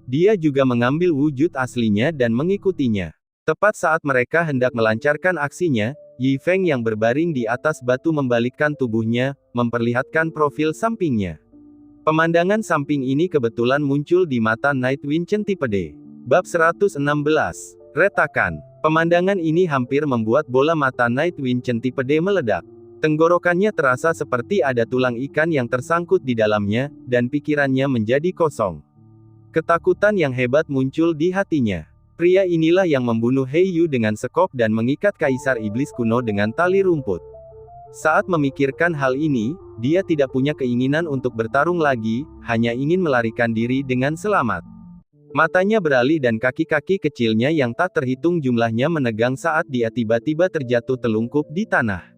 Dia juga mengambil wujud aslinya dan mengikutinya. Tepat saat mereka hendak melancarkan aksinya, Yi Feng yang berbaring di atas batu membalikkan tubuhnya, memperlihatkan profil sampingnya. Pemandangan samping ini kebetulan muncul di mata Nightwind Centipede. Bab 116. Retakan. Pemandangan ini hampir membuat bola mata Nightwind Centipede meledak. Tenggorokannya terasa seperti ada tulang ikan yang tersangkut di dalamnya, dan pikirannya menjadi kosong. Ketakutan yang hebat muncul di hatinya. Pria inilah yang membunuh He Yu dengan sekop dan mengikat Kaisar Iblis kuno dengan tali rumput. Saat memikirkan hal ini, dia tidak punya keinginan untuk bertarung lagi, hanya ingin melarikan diri dengan selamat. Matanya beralih dan kaki-kaki kecilnya yang tak terhitung jumlahnya menegang saat dia tiba-tiba terjatuh telungkup di tanah.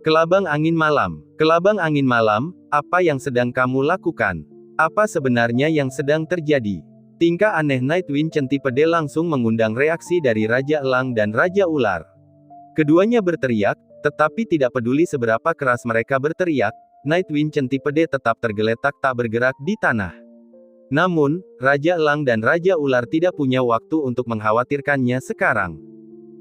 Kelabang angin malam. Kelabang angin malam, apa yang sedang kamu lakukan? Apa sebenarnya yang sedang terjadi? Tingkah aneh Nightwind Centipede langsung mengundang reaksi dari Raja Elang dan Raja Ular. Keduanya berteriak, tetapi tidak peduli seberapa keras mereka berteriak, Nightwind Centipede tetap tergeletak tak bergerak di tanah. Namun, Raja Elang dan Raja Ular tidak punya waktu untuk mengkhawatirkannya sekarang.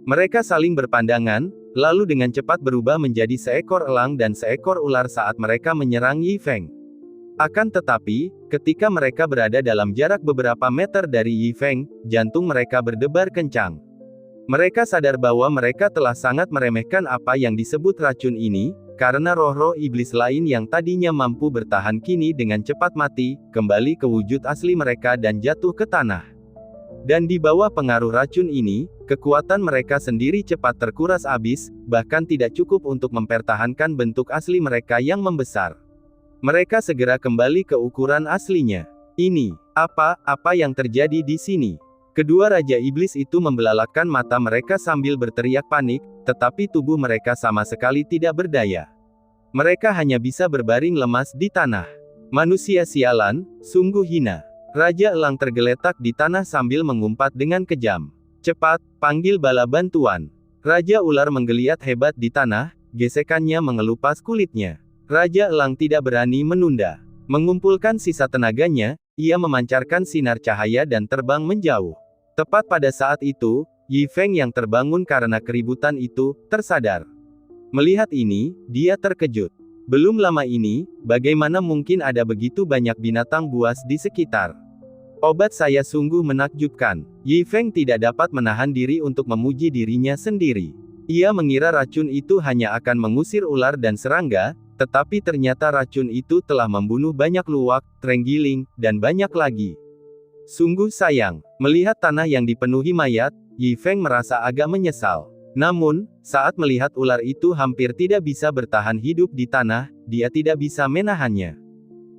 Mereka saling berpandangan, lalu dengan cepat berubah menjadi seekor elang dan seekor ular saat mereka menyerang Yi Feng. Akan tetapi, ketika mereka berada dalam jarak beberapa meter dari Yi Feng, jantung mereka berdebar kencang. Mereka sadar bahwa mereka telah sangat meremehkan apa yang disebut racun ini, karena roh-roh iblis lain yang tadinya mampu bertahan kini dengan cepat mati, kembali ke wujud asli mereka dan jatuh ke tanah. Dan di bawah pengaruh racun ini, kekuatan mereka sendiri cepat terkuras habis, bahkan tidak cukup untuk mempertahankan bentuk asli mereka yang membesar. Mereka segera kembali ke ukuran aslinya. Ini, apa yang terjadi di sini? Kedua Raja Iblis itu membelalakkan mata mereka sambil berteriak panik, tetapi tubuh mereka sama sekali tidak berdaya. Mereka hanya bisa berbaring lemas di tanah. Manusia sialan, sungguh hina. Raja Elang tergeletak di tanah sambil mengumpat dengan kejam. Cepat, panggil bala bantuan. Raja Ular menggeliat hebat di tanah, gesekannya mengelupas kulitnya. Raja Elang tidak berani menunda. Mengumpulkan sisa tenaganya, ia memancarkan sinar cahaya dan terbang menjauh. Tepat pada saat itu, Yi Feng yang terbangun karena keributan itu, tersadar. Melihat ini, dia terkejut. Belum lama ini, bagaimana mungkin ada begitu banyak binatang buas di sekitar? Obat saya sungguh menakjubkan. Yi Feng tidak dapat menahan diri untuk memuji dirinya sendiri. Ia mengira racun itu hanya akan mengusir ular dan serangga, tetapi ternyata racun itu telah membunuh banyak luwak, terenggiling, dan banyak lagi. Sungguh sayang. Melihat tanah yang dipenuhi mayat, Yi Feng merasa agak menyesal. Namun, saat melihat ular itu hampir tidak bisa bertahan hidup di tanah, dia tidak bisa menahannya.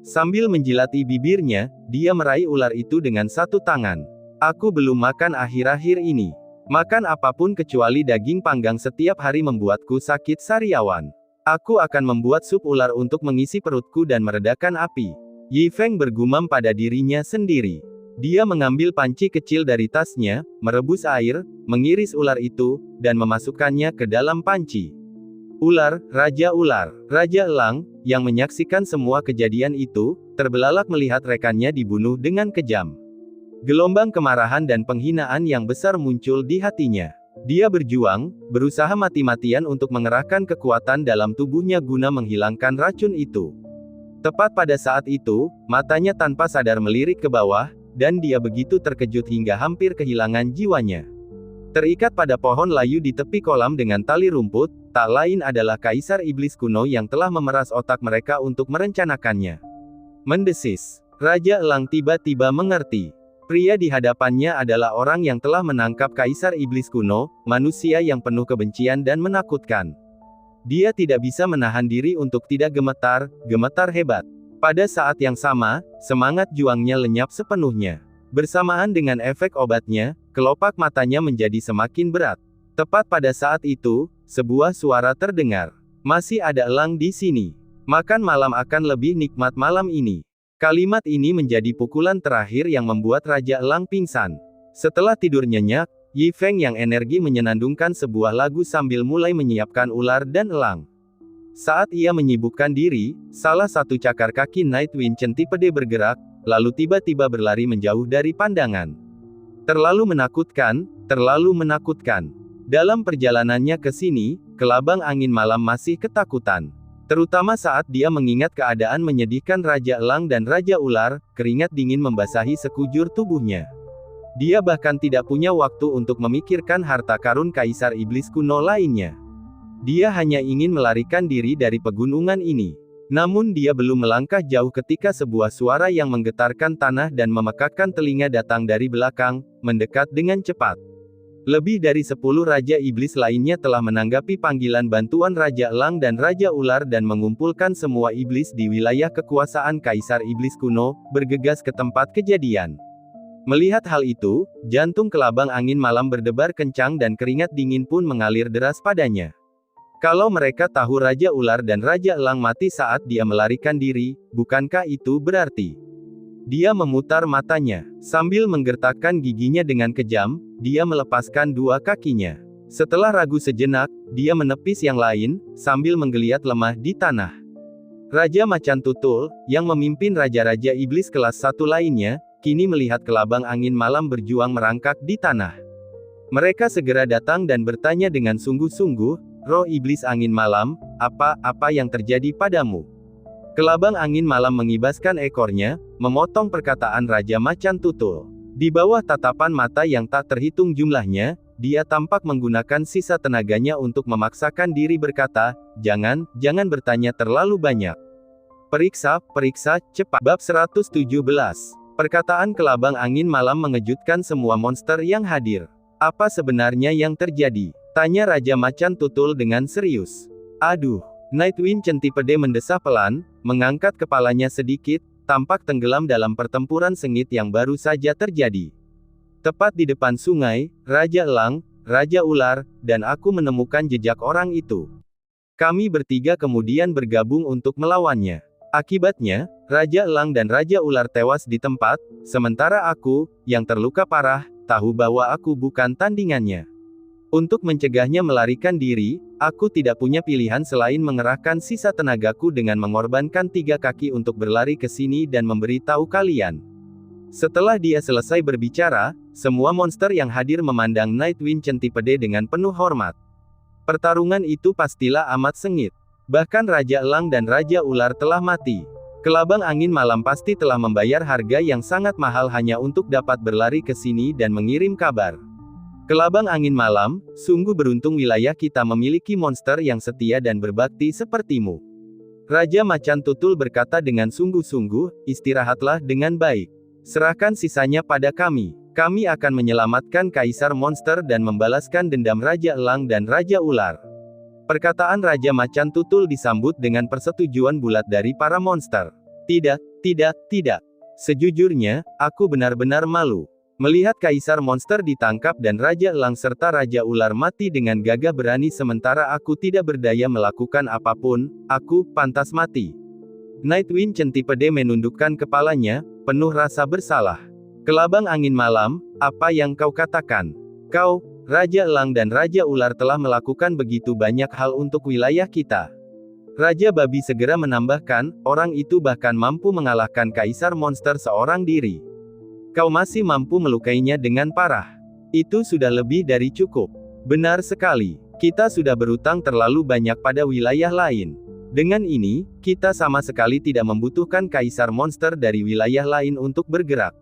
Sambil menjilati bibirnya, dia meraih ular itu dengan satu tangan. Aku belum makan akhir-akhir ini. Makan apapun kecuali daging panggang setiap hari membuatku sakit sariawan. Aku akan membuat sup ular untuk mengisi perutku dan meredakan api. Yi Feng bergumam pada dirinya sendiri. Dia mengambil panci kecil dari tasnya, merebus air, mengiris ular itu, dan memasukkannya ke dalam panci. Ular, Raja Elang, yang menyaksikan semua kejadian itu, terbelalak melihat rekannya dibunuh dengan kejam. Gelombang kemarahan dan penghinaan yang besar muncul di hatinya. Dia berjuang, berusaha mati-matian untuk mengerahkan kekuatan dalam tubuhnya guna menghilangkan racun itu. Tepat pada saat itu, matanya tanpa sadar melirik ke bawah, dan dia begitu terkejut hingga hampir kehilangan jiwanya. Terikat pada pohon layu di tepi kolam dengan tali rumput, tak lain adalah Kaisar Iblis kuno yang telah memeras otak mereka untuk merencanakannya. Mendesis. Raja Elang tiba-tiba mengerti. Pria di hadapannya adalah orang yang telah menangkap Kaisar Iblis kuno, manusia yang penuh kebencian dan menakutkan. Dia tidak bisa menahan diri untuk tidak gemetar hebat. Pada saat yang sama, semangat juangnya lenyap sepenuhnya. Bersamaan dengan efek obatnya, kelopak matanya menjadi semakin berat. Tepat pada saat itu, sebuah suara terdengar. Masih ada elang di sini. Makan malam akan lebih nikmat malam ini. Kalimat ini menjadi pukulan terakhir yang membuat Raja Elang pingsan. Setelah tidur nyenyak, Yi Feng yang energi menyenandungkan sebuah lagu sambil mulai menyiapkan ular dan elang. Saat ia menyibukkan diri, salah satu cakar kaki Nightwind Centipede bergerak, lalu tiba-tiba berlari menjauh dari pandangan. Terlalu menakutkan. Dalam perjalanannya ke sini, kelabang angin malam masih ketakutan. Terutama saat dia mengingat keadaan menyedihkan Raja Elang dan Raja Ular, keringat dingin membasahi sekujur tubuhnya. Dia bahkan tidak punya waktu untuk memikirkan harta karun Kaisar Iblis kuno lainnya. Dia hanya ingin melarikan diri dari pegunungan ini. Namun dia belum melangkah jauh ketika sebuah suara yang menggetarkan tanah dan memekakkan telinga datang dari belakang, mendekat dengan cepat. Lebih dari 10 Raja Iblis lainnya telah menanggapi panggilan bantuan Raja Elang dan Raja Ular dan mengumpulkan semua iblis di wilayah kekuasaan Kaisar Iblis kuno, bergegas ke tempat kejadian. Melihat hal itu, jantung kelabang angin malam berdebar kencang dan keringat dingin pun mengalir deras padanya. Kalau mereka tahu Raja Ular dan Raja Elang mati saat dia melarikan diri, bukankah itu berarti? Dia memutar matanya. Sambil menggertakkan giginya dengan kejam, dia melepaskan dua kakinya. Setelah ragu sejenak, dia menepis yang lain, sambil menggeliat lemah di tanah. Raja Macan Tutul, yang memimpin Raja-Raja Iblis kelas 1 lainnya, kini melihat kelabang angin malam berjuang merangkak di tanah. Mereka segera datang dan bertanya dengan sungguh-sungguh, "Roh Iblis Angin Malam, apa yang terjadi padamu?" Kelabang angin malam mengibaskan ekornya, memotong perkataan Raja Macan Tutul. Di bawah tatapan mata yang tak terhitung jumlahnya, dia tampak menggunakan sisa tenaganya untuk memaksakan diri berkata, jangan bertanya terlalu banyak. Periksa, cepat. Bab 117. Perkataan kelabang angin malam mengejutkan semua monster yang hadir. Apa sebenarnya yang terjadi? Tanya Raja Macan Tutul dengan serius. Aduh. Nightwind Centipede mendesah pelan, mengangkat kepalanya sedikit, tampak tenggelam dalam pertempuran sengit yang baru saja terjadi. Tepat di depan sungai, Raja Elang, Raja Ular, dan aku menemukan jejak orang itu. Kami bertiga kemudian bergabung untuk melawannya. Akibatnya, Raja Elang dan Raja Ular tewas di tempat, sementara aku, yang terluka parah, tahu bahwa aku bukan tandingannya. Untuk mencegahnya melarikan diri, aku tidak punya pilihan selain mengerahkan sisa tenagaku dengan mengorbankan 3 kaki untuk berlari ke sini dan memberitahu kalian. Setelah dia selesai berbicara, semua monster yang hadir memandang Nightwind Centipede dengan penuh hormat. Pertarungan itu pastilah amat sengit. Bahkan Raja Elang dan Raja Ular telah mati. Kelabang angin malam pasti telah membayar harga yang sangat mahal hanya untuk dapat berlari ke sini dan mengirim kabar. Kelabang angin malam, sungguh beruntung wilayah kita memiliki monster yang setia dan berbakti sepertimu. Raja Macan Tutul berkata dengan sungguh-sungguh, istirahatlah dengan baik. Serahkan sisanya pada kami. Kami akan menyelamatkan Kaisar Monster dan membalaskan dendam Raja Elang dan Raja Ular. Perkataan Raja Macan Tutul disambut dengan persetujuan bulat dari para monster. Tidak, tidak, tidak. Sejujurnya, aku benar-benar malu. Melihat Kaisar Monster ditangkap dan Raja Elang serta Raja Ular mati dengan gagah berani sementara aku tidak berdaya melakukan apapun, aku pantas mati. Nightwind Centipede menundukkan kepalanya, penuh rasa bersalah. Kelabang angin malam, apa yang kau katakan? Kau, Raja Elang dan Raja Ular telah melakukan begitu banyak hal untuk wilayah kita. Raja Babi segera menambahkan, orang itu bahkan mampu mengalahkan Kaisar Monster seorang diri. Kau masih mampu melukainya dengan parah. Itu sudah lebih dari cukup. Benar sekali, kita sudah berutang terlalu banyak pada wilayah lain. Dengan ini, kita sama sekali tidak membutuhkan Kaisar Monster dari wilayah lain untuk bergerak.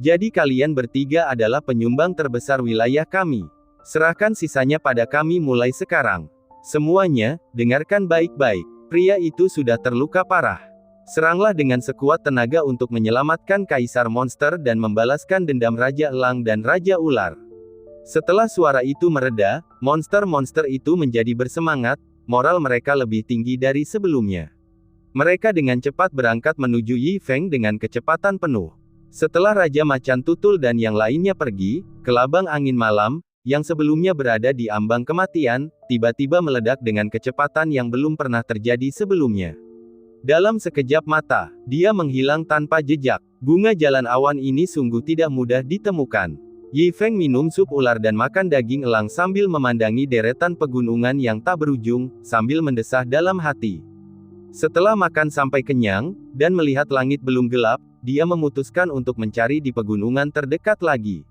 Jadi kalian bertiga adalah penyumbang terbesar wilayah kami. Serahkan sisanya pada kami mulai sekarang. Semuanya, dengarkan baik-baik. Pria itu sudah terluka parah. Seranglah dengan sekuat tenaga untuk menyelamatkan Kaisar Monster dan membalaskan dendam Raja Elang dan Raja Ular. Setelah suara itu mereda, monster-monster itu menjadi bersemangat, moral mereka lebih tinggi dari sebelumnya. Mereka dengan cepat berangkat menuju Yi Feng dengan kecepatan penuh. Setelah Raja Macan Tutul dan yang lainnya pergi, kelabang angin malam, yang sebelumnya berada di ambang kematian, tiba-tiba meledak dengan kecepatan yang belum pernah terjadi sebelumnya. Dalam sekejap mata, dia menghilang tanpa jejak. Bunga jalan awan ini sungguh tidak mudah ditemukan. Yi Feng minum sup ular dan makan daging elang sambil memandangi deretan pegunungan yang tak berujung, sambil mendesah dalam hati. Setelah makan sampai kenyang, dan melihat langit belum gelap, dia memutuskan untuk mencari di pegunungan terdekat lagi.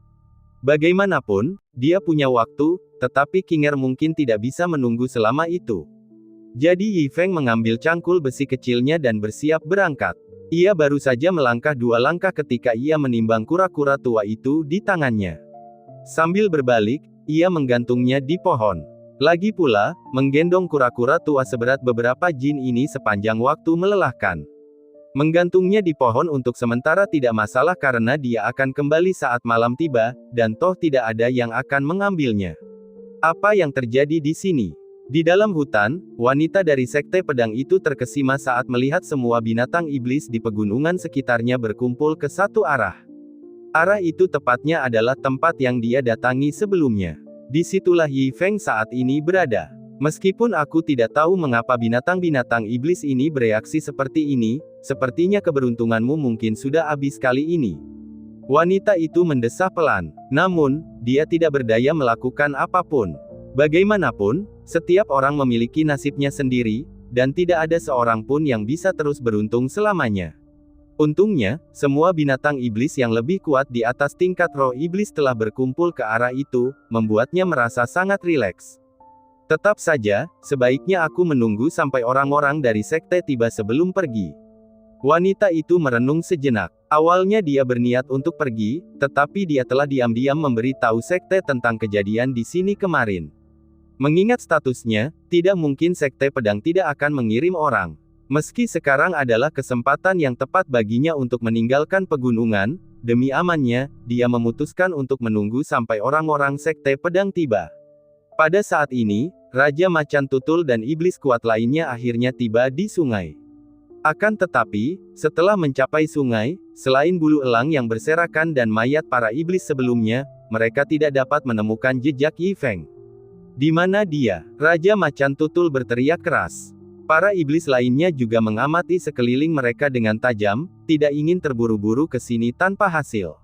Bagaimanapun, dia punya waktu, tetapi Kinger mungkin tidak bisa menunggu selama itu. Jadi Yi Feng mengambil cangkul besi kecilnya dan bersiap berangkat. Ia baru saja melangkah 2 langkah ketika ia menimbang kura-kura tua itu di tangannya. Sambil berbalik, ia menggantungnya di pohon. Lagi pula, menggendong kura-kura tua seberat beberapa jin ini sepanjang waktu melelahkan. Menggantungnya di pohon untuk sementara tidak masalah karena dia akan kembali saat malam tiba, dan toh tidak ada yang akan mengambilnya. Apa yang terjadi di sini? Di dalam hutan, wanita dari Sekte Pedang itu terkesima saat melihat semua binatang iblis di pegunungan sekitarnya berkumpul ke satu arah. Arah itu tepatnya adalah tempat yang dia datangi sebelumnya. Disitulah Yi Feng saat ini berada. Meskipun aku tidak tahu mengapa binatang-binatang iblis ini bereaksi seperti ini, sepertinya keberuntunganmu mungkin sudah habis kali ini. Wanita itu mendesah pelan. Namun, dia tidak berdaya melakukan apapun. Bagaimanapun, setiap orang memiliki nasibnya sendiri, dan tidak ada seorang pun yang bisa terus beruntung selamanya. Untungnya, semua binatang iblis yang lebih kuat di atas tingkat roh iblis telah berkumpul ke arah itu, membuatnya merasa sangat rileks. Tetap saja, sebaiknya aku menunggu sampai orang-orang dari sekte tiba sebelum pergi. Wanita itu merenung sejenak. Awalnya dia berniat untuk pergi, tetapi dia telah diam-diam memberi tahu sekte tentang kejadian di sini kemarin. Mengingat statusnya, tidak mungkin Sekte Pedang tidak akan mengirim orang. Meski sekarang adalah kesempatan yang tepat baginya untuk meninggalkan pegunungan, demi amannya, dia memutuskan untuk menunggu sampai orang-orang Sekte Pedang tiba. Pada saat ini, Raja Macan Tutul dan iblis kuat lainnya akhirnya tiba di sungai. Akan tetapi, setelah mencapai sungai, selain bulu elang yang berserakan dan mayat para iblis sebelumnya, mereka tidak dapat menemukan jejak Yi Feng. Di mana dia? Raja Macan Tutul berteriak keras. Para iblis lainnya juga mengamati sekeliling mereka dengan tajam, tidak ingin terburu-buru ke sini tanpa hasil.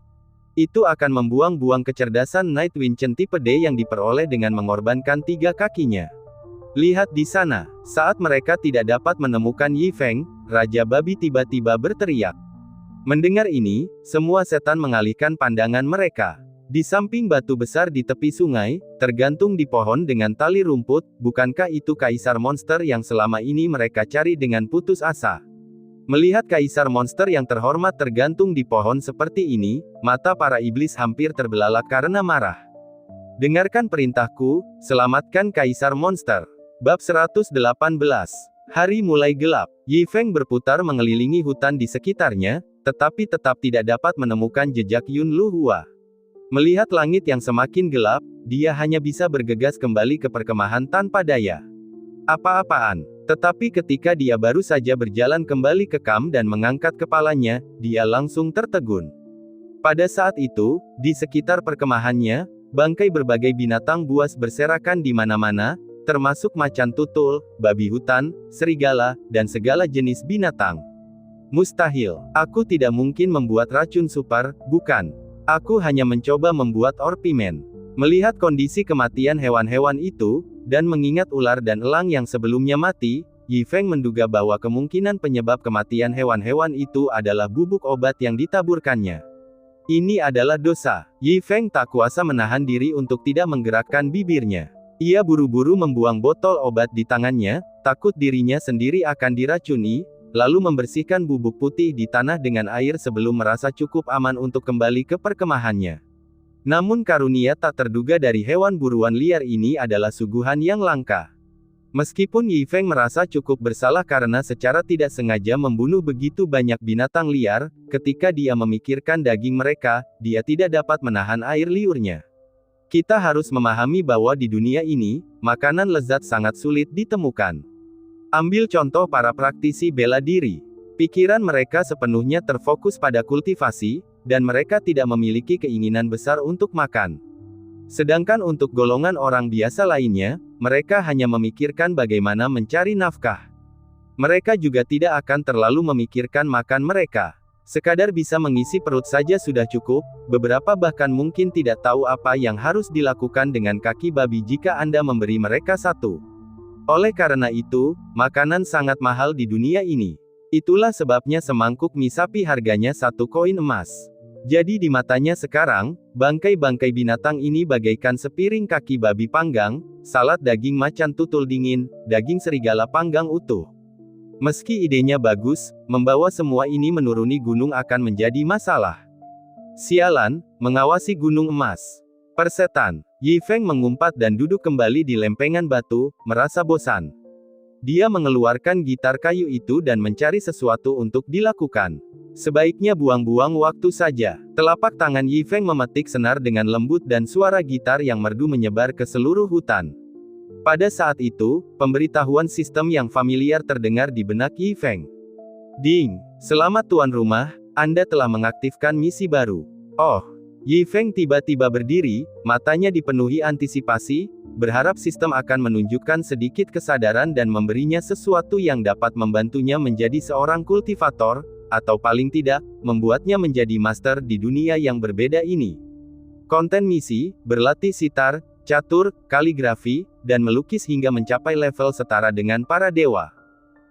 Itu akan membuang-buang kecerdasan Nightwind Chen tipe D yang diperoleh dengan mengorbankan 3 kakinya. Lihat di sana, saat mereka tidak dapat menemukan Yi Feng, Raja Babi tiba-tiba berteriak. Mendengar ini, semua setan mengalihkan pandangan mereka. Di samping batu besar di tepi sungai, tergantung di pohon dengan tali rumput, bukankah itu kaisar monster yang selama ini mereka cari dengan putus asa? Melihat kaisar monster yang terhormat tergantung di pohon seperti ini, mata para iblis hampir terbelalak karena marah. Dengarkan perintahku, selamatkan kaisar monster. Bab 118. Hari mulai gelap. Yi Feng berputar mengelilingi hutan di sekitarnya, tetapi tetap tidak dapat menemukan jejak Yun Lu Hua. Melihat langit yang semakin gelap, dia hanya bisa bergegas kembali ke perkemahan tanpa daya. Apa-apaan. Tetapi ketika dia baru saja berjalan kembali ke kamp dan mengangkat kepalanya, dia langsung tertegun. Pada saat itu, di sekitar perkemahannya, bangkai berbagai binatang buas berserakan di mana-mana, termasuk macan tutul, babi hutan, serigala, dan segala jenis binatang. Mustahil. Aku tidak mungkin membuat racun super, bukan. Aku hanya mencoba membuat orpimen. Melihat kondisi kematian hewan-hewan itu, dan mengingat ular dan elang yang sebelumnya mati, Yi Feng menduga bahwa kemungkinan penyebab kematian hewan-hewan itu adalah bubuk obat yang ditaburkannya. Ini adalah dosa. Yi Feng tak kuasa menahan diri untuk tidak menggerakkan bibirnya. Ia buru-buru membuang botol obat di tangannya, takut dirinya sendiri akan diracuni, lalu membersihkan bubuk putih di tanah dengan air sebelum merasa cukup aman untuk kembali ke perkemahannya. Namun karunia tak terduga dari hewan buruan liar ini adalah suguhan yang langka. Meskipun Yi Feng merasa cukup bersalah karena secara tidak sengaja membunuh begitu banyak binatang liar, ketika dia memikirkan daging mereka, dia tidak dapat menahan air liurnya. Kita harus memahami bahwa di dunia ini, makanan lezat sangat sulit ditemukan. Ambil contoh para praktisi bela diri. Pikiran mereka sepenuhnya terfokus pada kultivasi, dan mereka tidak memiliki keinginan besar untuk makan. Sedangkan untuk golongan orang biasa lainnya, mereka hanya memikirkan bagaimana mencari nafkah. Mereka juga tidak akan terlalu memikirkan makan mereka. Sekadar bisa mengisi perut saja sudah cukup, beberapa bahkan mungkin tidak tahu apa yang harus dilakukan dengan kaki babi jika Anda memberi mereka satu. Oleh karena itu, makanan sangat mahal di dunia ini. Itulah sebabnya semangkuk mie sapi harganya 1 koin emas. Jadi di matanya sekarang, bangkai-bangkai binatang ini bagaikan sepiring kaki babi panggang, salad daging macan tutul dingin, daging serigala panggang utuh. Meski idenya bagus, membawa semua ini menuruni gunung akan menjadi masalah. Sialan, mengawasi gunung emas. Persetan. Yi Feng mengumpat dan duduk kembali di lempengan batu, merasa bosan. Dia mengeluarkan gitar kayu itu dan mencari sesuatu untuk dilakukan. Sebaiknya buang-buang waktu saja. Telapak tangan Yi Feng memetik senar dengan lembut dan suara gitar yang merdu menyebar ke seluruh hutan. Pada saat itu, pemberitahuan sistem yang familiar terdengar di benak Yi Feng. Ding! Selamat tuan rumah, Anda telah mengaktifkan misi baru. Oh! Yi Feng tiba-tiba berdiri, matanya dipenuhi antisipasi, berharap sistem akan menunjukkan sedikit kesadaran dan memberinya sesuatu yang dapat membantunya menjadi seorang kultivator, atau paling tidak, membuatnya menjadi master di dunia yang berbeda ini. Konten misi, berlatih sitar, catur, kaligrafi, dan melukis hingga mencapai level setara dengan para dewa.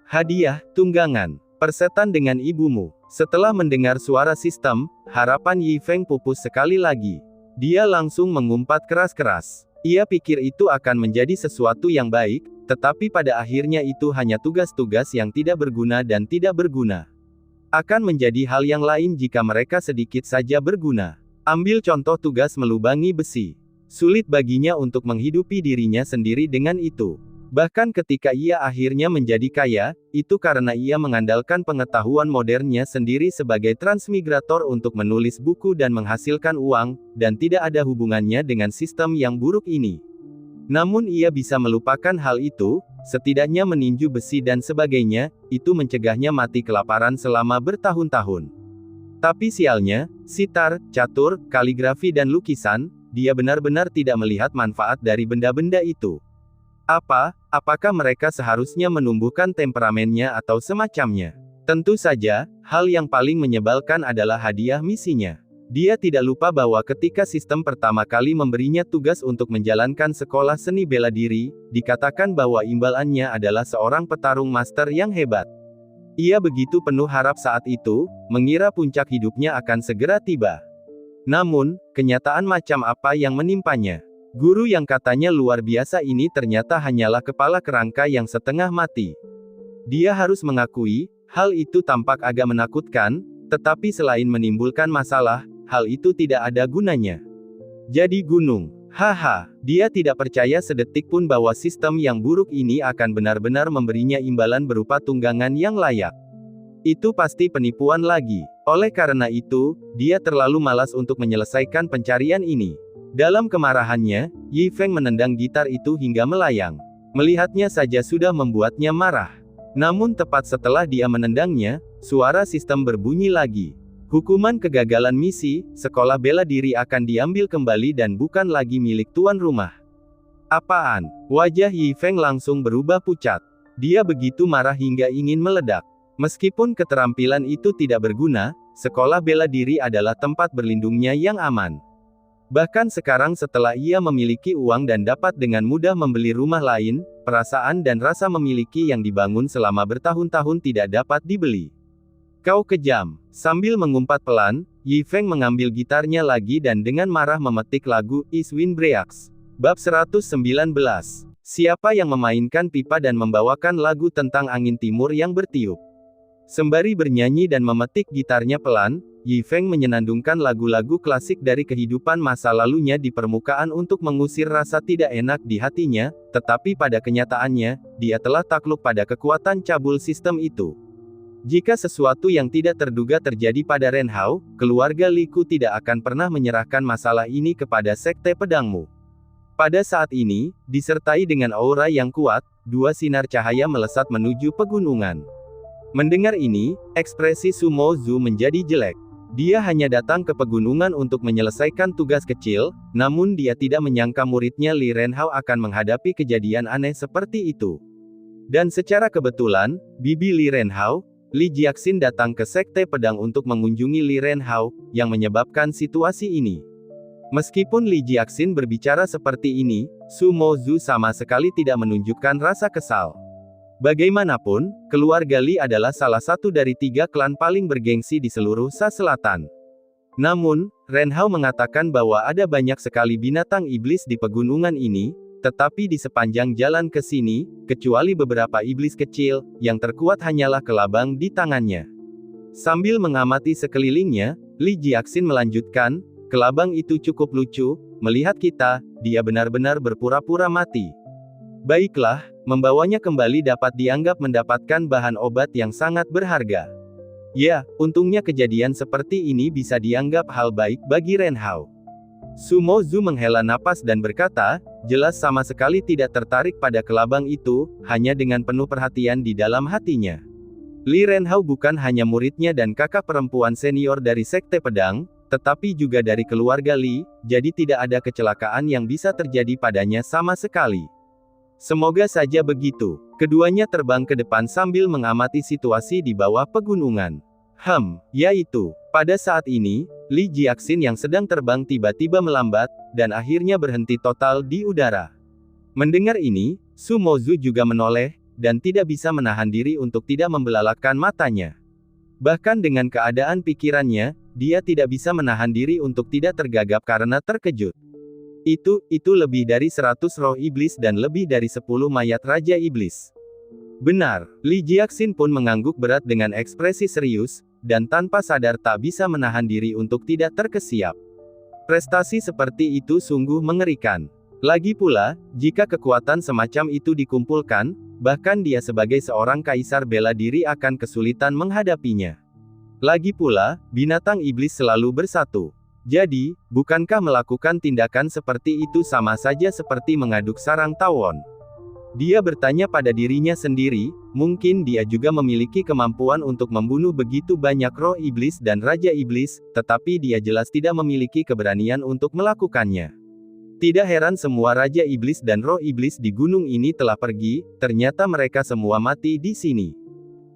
Hadiah, tunggangan, persetan dengan ibumu. Setelah mendengar suara sistem, harapan Yi Feng pupus sekali lagi. Dia langsung mengumpat keras-keras. Ia pikir itu akan menjadi sesuatu yang baik, tetapi pada akhirnya itu hanya tugas-tugas yang tidak berguna dan tidak berguna. Akan menjadi hal yang lain jika mereka sedikit saja berguna. Ambil contoh tugas melubangi besi. Sulit baginya untuk menghidupi dirinya sendiri dengan itu. Bahkan ketika ia akhirnya menjadi kaya, itu karena ia mengandalkan pengetahuan modernnya sendiri sebagai transmigrator untuk menulis buku dan menghasilkan uang, dan tidak ada hubungannya dengan sistem yang buruk ini. Namun ia bisa melupakan hal itu, setidaknya meninju besi dan sebagainya, itu mencegahnya mati kelaparan selama bertahun-tahun. Tapi sialnya, sitar, catur, kaligrafi dan lukisan, dia benar-benar tidak melihat manfaat dari benda-benda itu. Apakah mereka seharusnya menumbuhkan temperamennya atau semacamnya? Tentu saja, hal yang paling menyebalkan adalah hadiah misinya. Dia tidak lupa bahwa ketika sistem pertama kali memberinya tugas untuk menjalankan sekolah seni bela diri, dikatakan bahwa imbalannya adalah seorang petarung master yang hebat. Ia begitu penuh harap saat itu, mengira puncak hidupnya akan segera tiba. Namun, kenyataan macam apa yang menimpanya? Guru yang katanya luar biasa ini ternyata hanyalah kepala kerangka yang setengah mati. Dia harus mengakui, hal itu tampak agak menakutkan, tetapi selain menimbulkan masalah, hal itu tidak ada gunanya. Jadi gunung. Haha, dia tidak percaya sedetik pun bahwa sistem yang buruk ini akan benar-benar memberinya imbalan berupa tunggangan yang layak. Itu pasti penipuan lagi. Oleh karena itu, dia terlalu malas untuk menyelesaikan pencarian ini. Dalam kemarahannya, Yi Feng menendang gitar itu hingga melayang. Melihatnya saja sudah membuatnya marah. Namun tepat setelah dia menendangnya, suara sistem berbunyi lagi. Hukuman kegagalan misi, sekolah bela diri akan diambil kembali dan bukan lagi milik tuan rumah. Apaan? Wajah Yi Feng langsung berubah pucat. Dia begitu marah hingga ingin meledak. Meskipun keterampilan itu tidak berguna, sekolah bela diri adalah tempat berlindungnya yang aman. Bahkan sekarang setelah ia memiliki uang dan dapat dengan mudah membeli rumah lain, perasaan dan rasa memiliki yang dibangun selama bertahun-tahun tidak dapat dibeli. Kau kejam. Sambil mengumpat pelan, Yi Feng mengambil gitarnya lagi dan dengan marah memetik lagu East Wind Breaks. Bab 119. Siapa yang memainkan pipa dan membawakan lagu tentang angin timur yang bertiup? Sembari bernyanyi dan memetik gitarnya pelan, Yi Feng menyenandungkan lagu-lagu klasik dari kehidupan masa lalunya di permukaan untuk mengusir rasa tidak enak di hatinya, tetapi pada kenyataannya, dia telah takluk pada kekuatan cabul sistem itu. Jika sesuatu yang tidak terduga terjadi pada Ren Hao, keluarga Li Ku tidak akan pernah menyerahkan masalah ini kepada sekte pedangmu. Pada saat ini, disertai dengan aura yang kuat, dua sinar cahaya melesat menuju pegunungan. Mendengar ini, ekspresi Sumo Zhu menjadi jelek. Dia hanya datang ke pegunungan untuk menyelesaikan tugas kecil, namun dia tidak menyangka muridnya Li Renhao akan menghadapi kejadian aneh seperti itu. Dan secara kebetulan, bibi Li Renhao, Li Jiaxin datang ke sekte pedang untuk mengunjungi Li Renhao, yang menyebabkan situasi ini. Meskipun Li Jiaxin berbicara seperti ini, Sumo Zhu sama sekali tidak menunjukkan rasa kesal. Bagaimanapun, keluarga Li adalah salah satu dari 3 klan paling bergengsi di seluruh Sa Selatan. Namun, Ren Hao mengatakan bahwa ada banyak sekali binatang iblis di pegunungan ini, tetapi di sepanjang jalan ke sini, kecuali beberapa iblis kecil, yang terkuat hanyalah kelabang di tangannya. Sambil mengamati sekelilingnya, Li Jiaxin melanjutkan, kelabang itu cukup lucu, melihat kita, dia benar-benar berpura-pura mati. Baiklah, membawanya kembali dapat dianggap mendapatkan bahan obat yang sangat berharga. Ya, untungnya kejadian seperti ini bisa dianggap hal baik bagi Ren Hao. Sumo Zhu menghela napas dan berkata, jelas sama sekali tidak tertarik pada kelabang itu, hanya dengan penuh perhatian di dalam hatinya. Li Renhao bukan hanya muridnya dan kakak perempuan senior dari sekte pedang, tetapi juga dari keluarga Li, jadi tidak ada kecelakaan yang bisa terjadi padanya sama sekali. Semoga saja begitu. Keduanya terbang ke depan sambil mengamati situasi di bawah pegunungan. Yaitu, pada saat ini, Li Jiaxin yang sedang terbang tiba-tiba melambat, dan akhirnya berhenti total di udara. Mendengar ini, Sumo Zhu juga menoleh, dan tidak bisa menahan diri untuk tidak membelalakkan matanya. Bahkan dengan keadaan pikirannya, dia tidak bisa menahan diri untuk tidak tergagap karena terkejut. Itu lebih dari 100 roh iblis dan lebih dari 10 mayat Raja Iblis. Benar, Li Jiaxin pun mengangguk berat dengan ekspresi serius, dan tanpa sadar tak bisa menahan diri untuk tidak terkesiap. Prestasi seperti itu sungguh mengerikan. Lagi pula, jika kekuatan semacam itu dikumpulkan, bahkan dia sebagai seorang kaisar bela diri akan kesulitan menghadapinya. Lagi pula, binatang iblis selalu bersatu. Jadi, bukankah melakukan tindakan seperti itu sama saja seperti mengaduk sarang tawon? Dia bertanya pada dirinya sendiri, mungkin dia juga memiliki kemampuan untuk membunuh begitu banyak roh iblis dan raja iblis, tetapi dia jelas tidak memiliki keberanian untuk melakukannya. Tidak heran semua raja iblis dan roh iblis di gunung ini telah pergi, ternyata mereka semua mati di sini.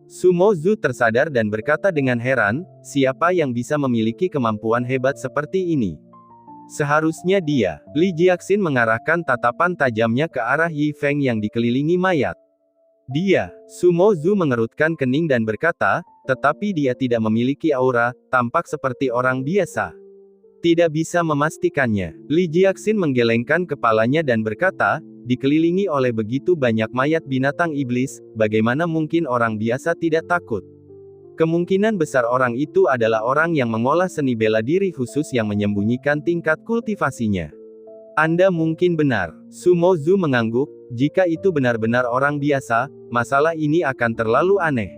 Sumo Zhu tersadar dan berkata dengan heran, siapa yang bisa memiliki kemampuan hebat seperti ini? Seharusnya dia. Li Jiaxin mengarahkan tatapan tajamnya ke arah Yi Feng yang dikelilingi mayat. Dia, Sumo Zhu mengerutkan kening dan berkata, tetapi dia tidak memiliki aura, tampak seperti orang biasa. Tidak bisa memastikannya. Li Jiaxin menggelengkan kepalanya dan berkata, dikelilingi oleh begitu banyak mayat binatang iblis, bagaimana mungkin orang biasa tidak takut? Kemungkinan besar orang itu adalah orang yang mengolah seni bela diri khusus yang menyembunyikan tingkat kultivasinya. Anda mungkin benar. Sumo Zhu mengangguk, jika itu benar-benar orang biasa, masalah ini akan terlalu aneh.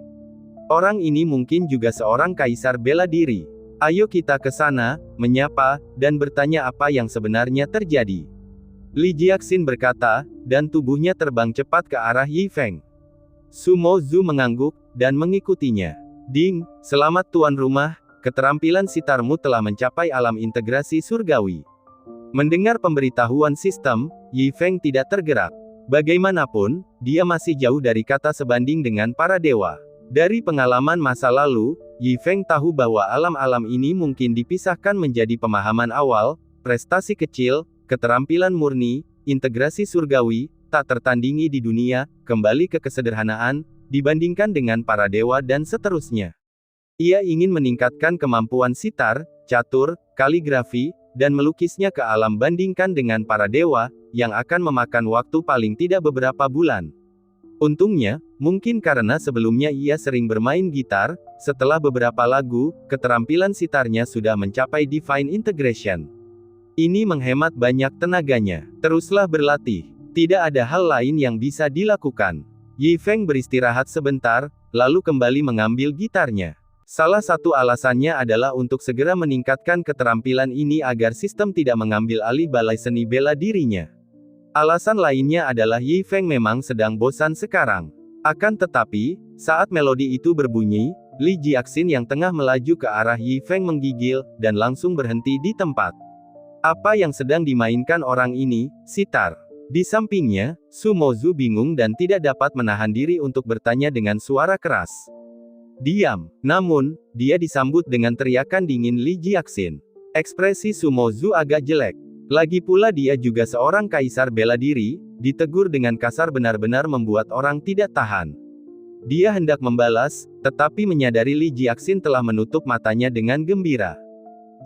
Orang ini mungkin juga seorang kaisar bela diri. Ayo kita ke sana, menyapa, dan bertanya apa yang sebenarnya terjadi. Li Jiaxin berkata, dan tubuhnya terbang cepat ke arah Yi Feng. Sumo Zhu mengangguk, dan mengikutinya. Ding, selamat tuan rumah, keterampilan sitarmu telah mencapai alam integrasi surgawi. Mendengar pemberitahuan sistem, Yi Feng tidak tergerak. Bagaimanapun, dia masih jauh dari kata sebanding dengan para dewa. Dari pengalaman masa lalu, Yi Feng tahu bahwa alam-alam ini mungkin dipisahkan menjadi pemahaman awal, prestasi kecil, keterampilan murni, integrasi surgawi, tak tertandingi di dunia, kembali ke kesederhanaan, dibandingkan dengan para dewa dan seterusnya. Ia ingin meningkatkan kemampuan sitar, catur, kaligrafi, dan melukisnya ke alam bandingkan dengan para dewa, yang akan memakan waktu paling tidak beberapa bulan. Untungnya, mungkin karena sebelumnya ia sering bermain gitar, setelah beberapa lagu, keterampilan sitarnya sudah mencapai divine integration. Ini menghemat banyak tenaganya. Teruslah berlatih. Tidak ada hal lain yang bisa dilakukan. Yi Feng beristirahat sebentar, lalu kembali mengambil gitarnya. Salah satu alasannya adalah untuk segera meningkatkan keterampilan ini agar sistem tidak mengambil alih balai seni bela dirinya. Alasan lainnya adalah Yi Feng memang sedang bosan sekarang. Akan tetapi, saat melodi itu berbunyi, Li Jiaxin yang tengah melaju ke arah Yi Feng menggigil, dan langsung berhenti di tempat. Apa yang sedang dimainkan orang ini? Sitar. Di sampingnya, Sumo Zhu bingung dan tidak dapat menahan diri untuk bertanya dengan suara keras. Diam. Namun, dia disambut dengan teriakan dingin Li Jiaxin. Ekspresi Sumo Zhu agak jelek. Lagi pula dia juga seorang kaisar bela diri, ditegur dengan kasar benar-benar membuat orang tidak tahan. Dia hendak membalas, tetapi menyadari Li Jiaxin telah menutup matanya dengan gembira.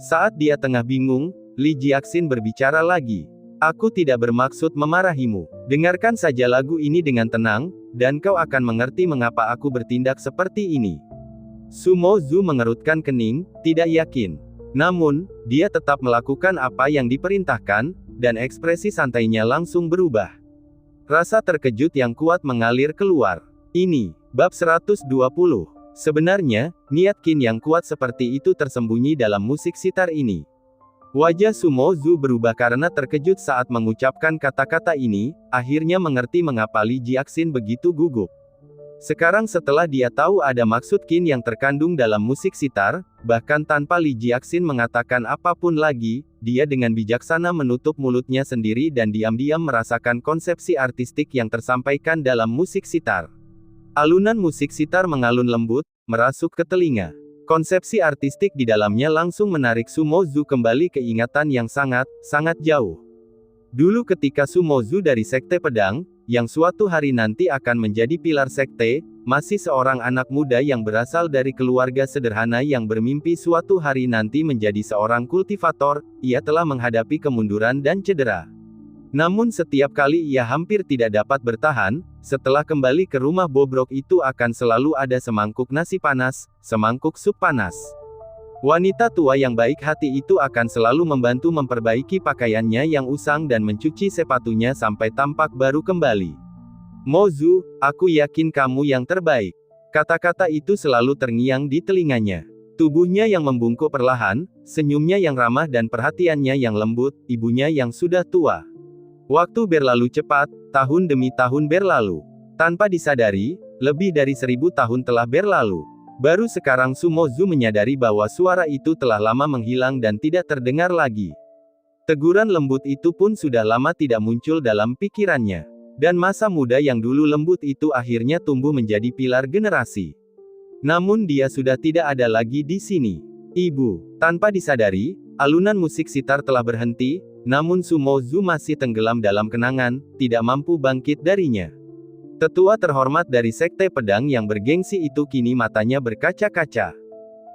Saat dia tengah bingung, Li Jiaxin berbicara lagi. Aku tidak bermaksud memarahimu. Dengarkan saja lagu ini dengan tenang, dan kau akan mengerti mengapa aku bertindak seperti ini. Sumo Zhu mengerutkan kening, tidak yakin. Namun, dia tetap melakukan apa yang diperintahkan, dan ekspresi santainya langsung berubah. Rasa terkejut yang kuat mengalir keluar. Ini, bab 120. Sebenarnya, niat Qin yang kuat seperti itu tersembunyi dalam musik sitar ini. Wajah Sumo Zhu berubah karena terkejut saat mengucapkan kata-kata ini, akhirnya mengerti mengapa Li Jiaxin begitu gugup. Sekarang setelah dia tahu ada maksud Qin yang terkandung dalam musik sitar, bahkan tanpa Li Jiaxin mengatakan apapun lagi, dia dengan bijaksana menutup mulutnya sendiri dan diam-diam merasakan konsepsi artistik yang tersampaikan dalam musik sitar. Alunan musik sitar mengalun lembut, merasuk ke telinga. Konsepsi artistik di dalamnya langsung menarik Sumo Zhu kembali ke ingatan yang sangat jauh. Dulu ketika Sumo Zhu dari Sekte Pedang, yang suatu hari nanti akan menjadi pilar sekte, masih seorang anak muda yang berasal dari keluarga sederhana yang bermimpi suatu hari nanti menjadi seorang kultivator, ia telah menghadapi kemunduran dan cedera. Namun setiap kali ia hampir tidak dapat bertahan, setelah kembali ke rumah bobrok itu akan selalu ada semangkuk nasi panas, semangkuk sup panas. Wanita tua yang baik hati itu akan selalu membantu memperbaiki pakaiannya yang usang dan mencuci sepatunya sampai tampak baru kembali. Mo Zhu, aku yakin kamu yang terbaik. Kata-kata itu selalu terngiang di telinganya. Tubuhnya yang membungkuk perlahan, senyumnya yang ramah dan perhatiannya yang lembut, ibunya yang sudah tua. Waktu berlalu cepat, tahun demi tahun berlalu. Tanpa disadari, lebih dari 1000 tahun telah berlalu. Baru sekarang Sumo Zhu menyadari bahwa suara itu telah lama menghilang dan tidak terdengar lagi. Teguran lembut itu pun sudah lama tidak muncul dalam pikirannya. Dan masa muda yang dulu lembut itu akhirnya tumbuh menjadi pilar generasi. Namun dia sudah tidak ada lagi di sini. Ibu, tanpa disadari, alunan musik sitar telah berhenti, namun Sumo Zu masih tenggelam dalam kenangan, tidak mampu bangkit darinya. Tetua terhormat dari Sekte Pedang yang bergengsi itu kini matanya berkaca-kaca.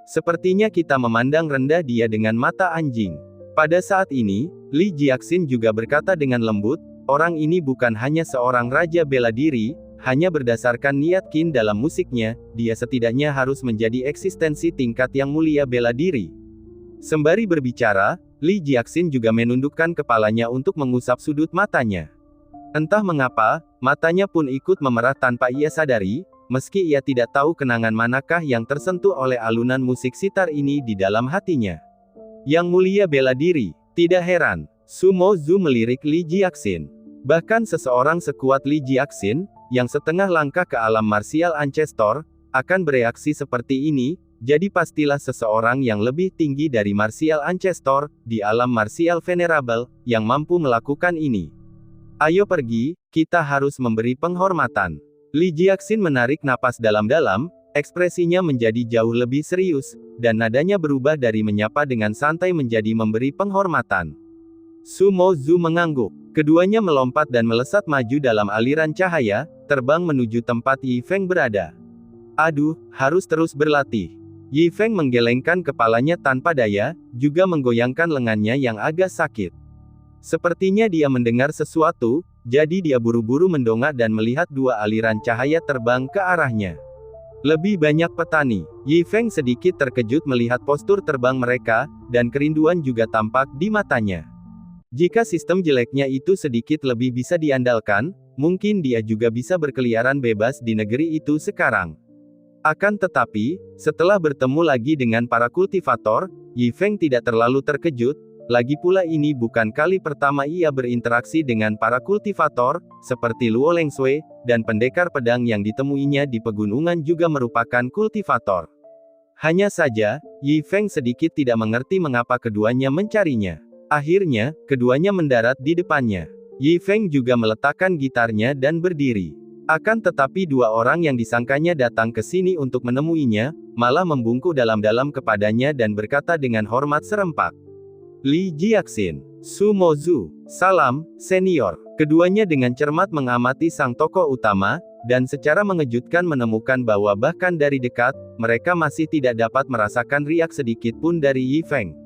Sepertinya kita memandang rendah dia dengan mata anjing. Pada saat ini, Li Jiaxin juga berkata dengan lembut, orang ini bukan hanya seorang raja bela diri, hanya berdasarkan niat Qin dalam musiknya, dia setidaknya harus menjadi eksistensi tingkat yang mulia bela diri. Sembari berbicara, Li Jiaxin juga menundukkan kepalanya untuk mengusap sudut matanya. Entah mengapa, matanya pun ikut memerah tanpa ia sadari, meski ia tidak tahu kenangan manakah yang tersentuh oleh alunan musik sitar ini di dalam hatinya. Yang mulia bela diri, tidak heran, Sumo Zu melirik Li Jiaxin. Bahkan seseorang sekuat Li Jiaxin, yang setengah langkah ke alam martial ancestor, akan bereaksi seperti ini, jadi pastilah seseorang yang lebih tinggi dari martial ancestor, di alam martial venerable, yang mampu melakukan ini. Ayo pergi, kita harus memberi penghormatan. Li Jiaxin menarik napas dalam-dalam, ekspresinya menjadi jauh lebih serius, dan nadanya berubah dari menyapa dengan santai menjadi memberi penghormatan. Sumo Zu mengangguk. Keduanya melompat dan melesat maju dalam aliran cahaya, terbang menuju tempat Yi Feng berada. Aduh, harus terus berlatih. Yi Feng menggelengkan kepalanya tanpa daya, juga menggoyangkan lengannya yang agak sakit. Sepertinya dia mendengar sesuatu, jadi dia buru-buru mendongak dan melihat dua aliran cahaya terbang ke arahnya. Lebih banyak petani. Yi Feng sedikit terkejut melihat postur terbang mereka, dan kerinduan juga tampak di matanya. Jika sistem jeleknya itu sedikit lebih bisa diandalkan, mungkin dia juga bisa berkeliaran bebas di negeri itu sekarang. Akan tetapi, setelah bertemu lagi dengan para kultivator, Yi Feng tidak terlalu terkejut, lagi pula ini bukan kali pertama ia berinteraksi dengan para kultivator, seperti Luo Lengsui, dan pendekar pedang yang ditemuinya di pegunungan juga merupakan kultivator. Hanya saja, Yi Feng sedikit tidak mengerti mengapa keduanya mencarinya. Akhirnya, keduanya mendarat di depannya. Yi Feng juga meletakkan gitarnya dan berdiri. Akan tetapi dua orang yang disangkanya datang ke sini untuk menemuinya, malah membungkuk dalam-dalam kepadanya dan berkata dengan hormat serempak. Li Jiaxin, Sumo Zu, salam, senior. Keduanya dengan cermat mengamati sang tokoh utama, dan secara mengejutkan menemukan bahwa bahkan dari dekat, mereka masih tidak dapat merasakan riak sedikit pun dari Yi Feng.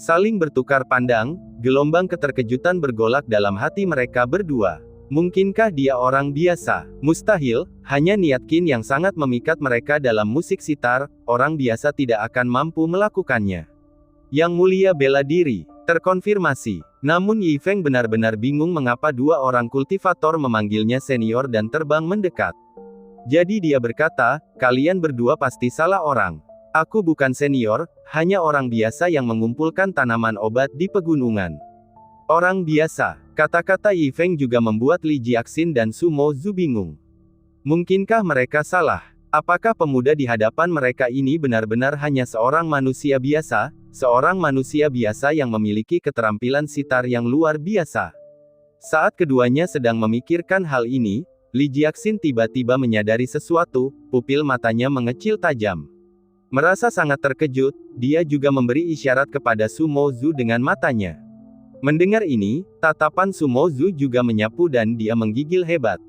Saling bertukar pandang, gelombang keterkejutan bergolak dalam hati mereka berdua. Mungkinkah dia orang biasa? Mustahil, hanya niat Qin yang sangat memikat mereka dalam musik sitar, orang biasa tidak akan mampu melakukannya. Yang mulia bela diri, terkonfirmasi. Namun Yi Feng benar-benar bingung mengapa dua orang kultivator memanggilnya senior dan terbang mendekat. Jadi dia berkata, kalian berdua pasti salah orang. Aku bukan senior, hanya orang biasa yang mengumpulkan tanaman obat di pegunungan. Orang biasa, kata-kata Yi Feng juga membuat Li Jiaxin dan Sumo Zu bingung. Mungkinkah mereka salah? Apakah pemuda di hadapan mereka ini benar-benar hanya seorang manusia biasa yang memiliki keterampilan sitar yang luar biasa? Saat keduanya sedang memikirkan hal ini, Li Jiaxin tiba-tiba menyadari sesuatu, pupil matanya mengecil tajam. Merasa sangat terkejut, dia juga memberi isyarat kepada Sumo Zu dengan matanya. Mendengar ini, tatapan Sumo Zu juga menyapu dan dia menggigil hebat.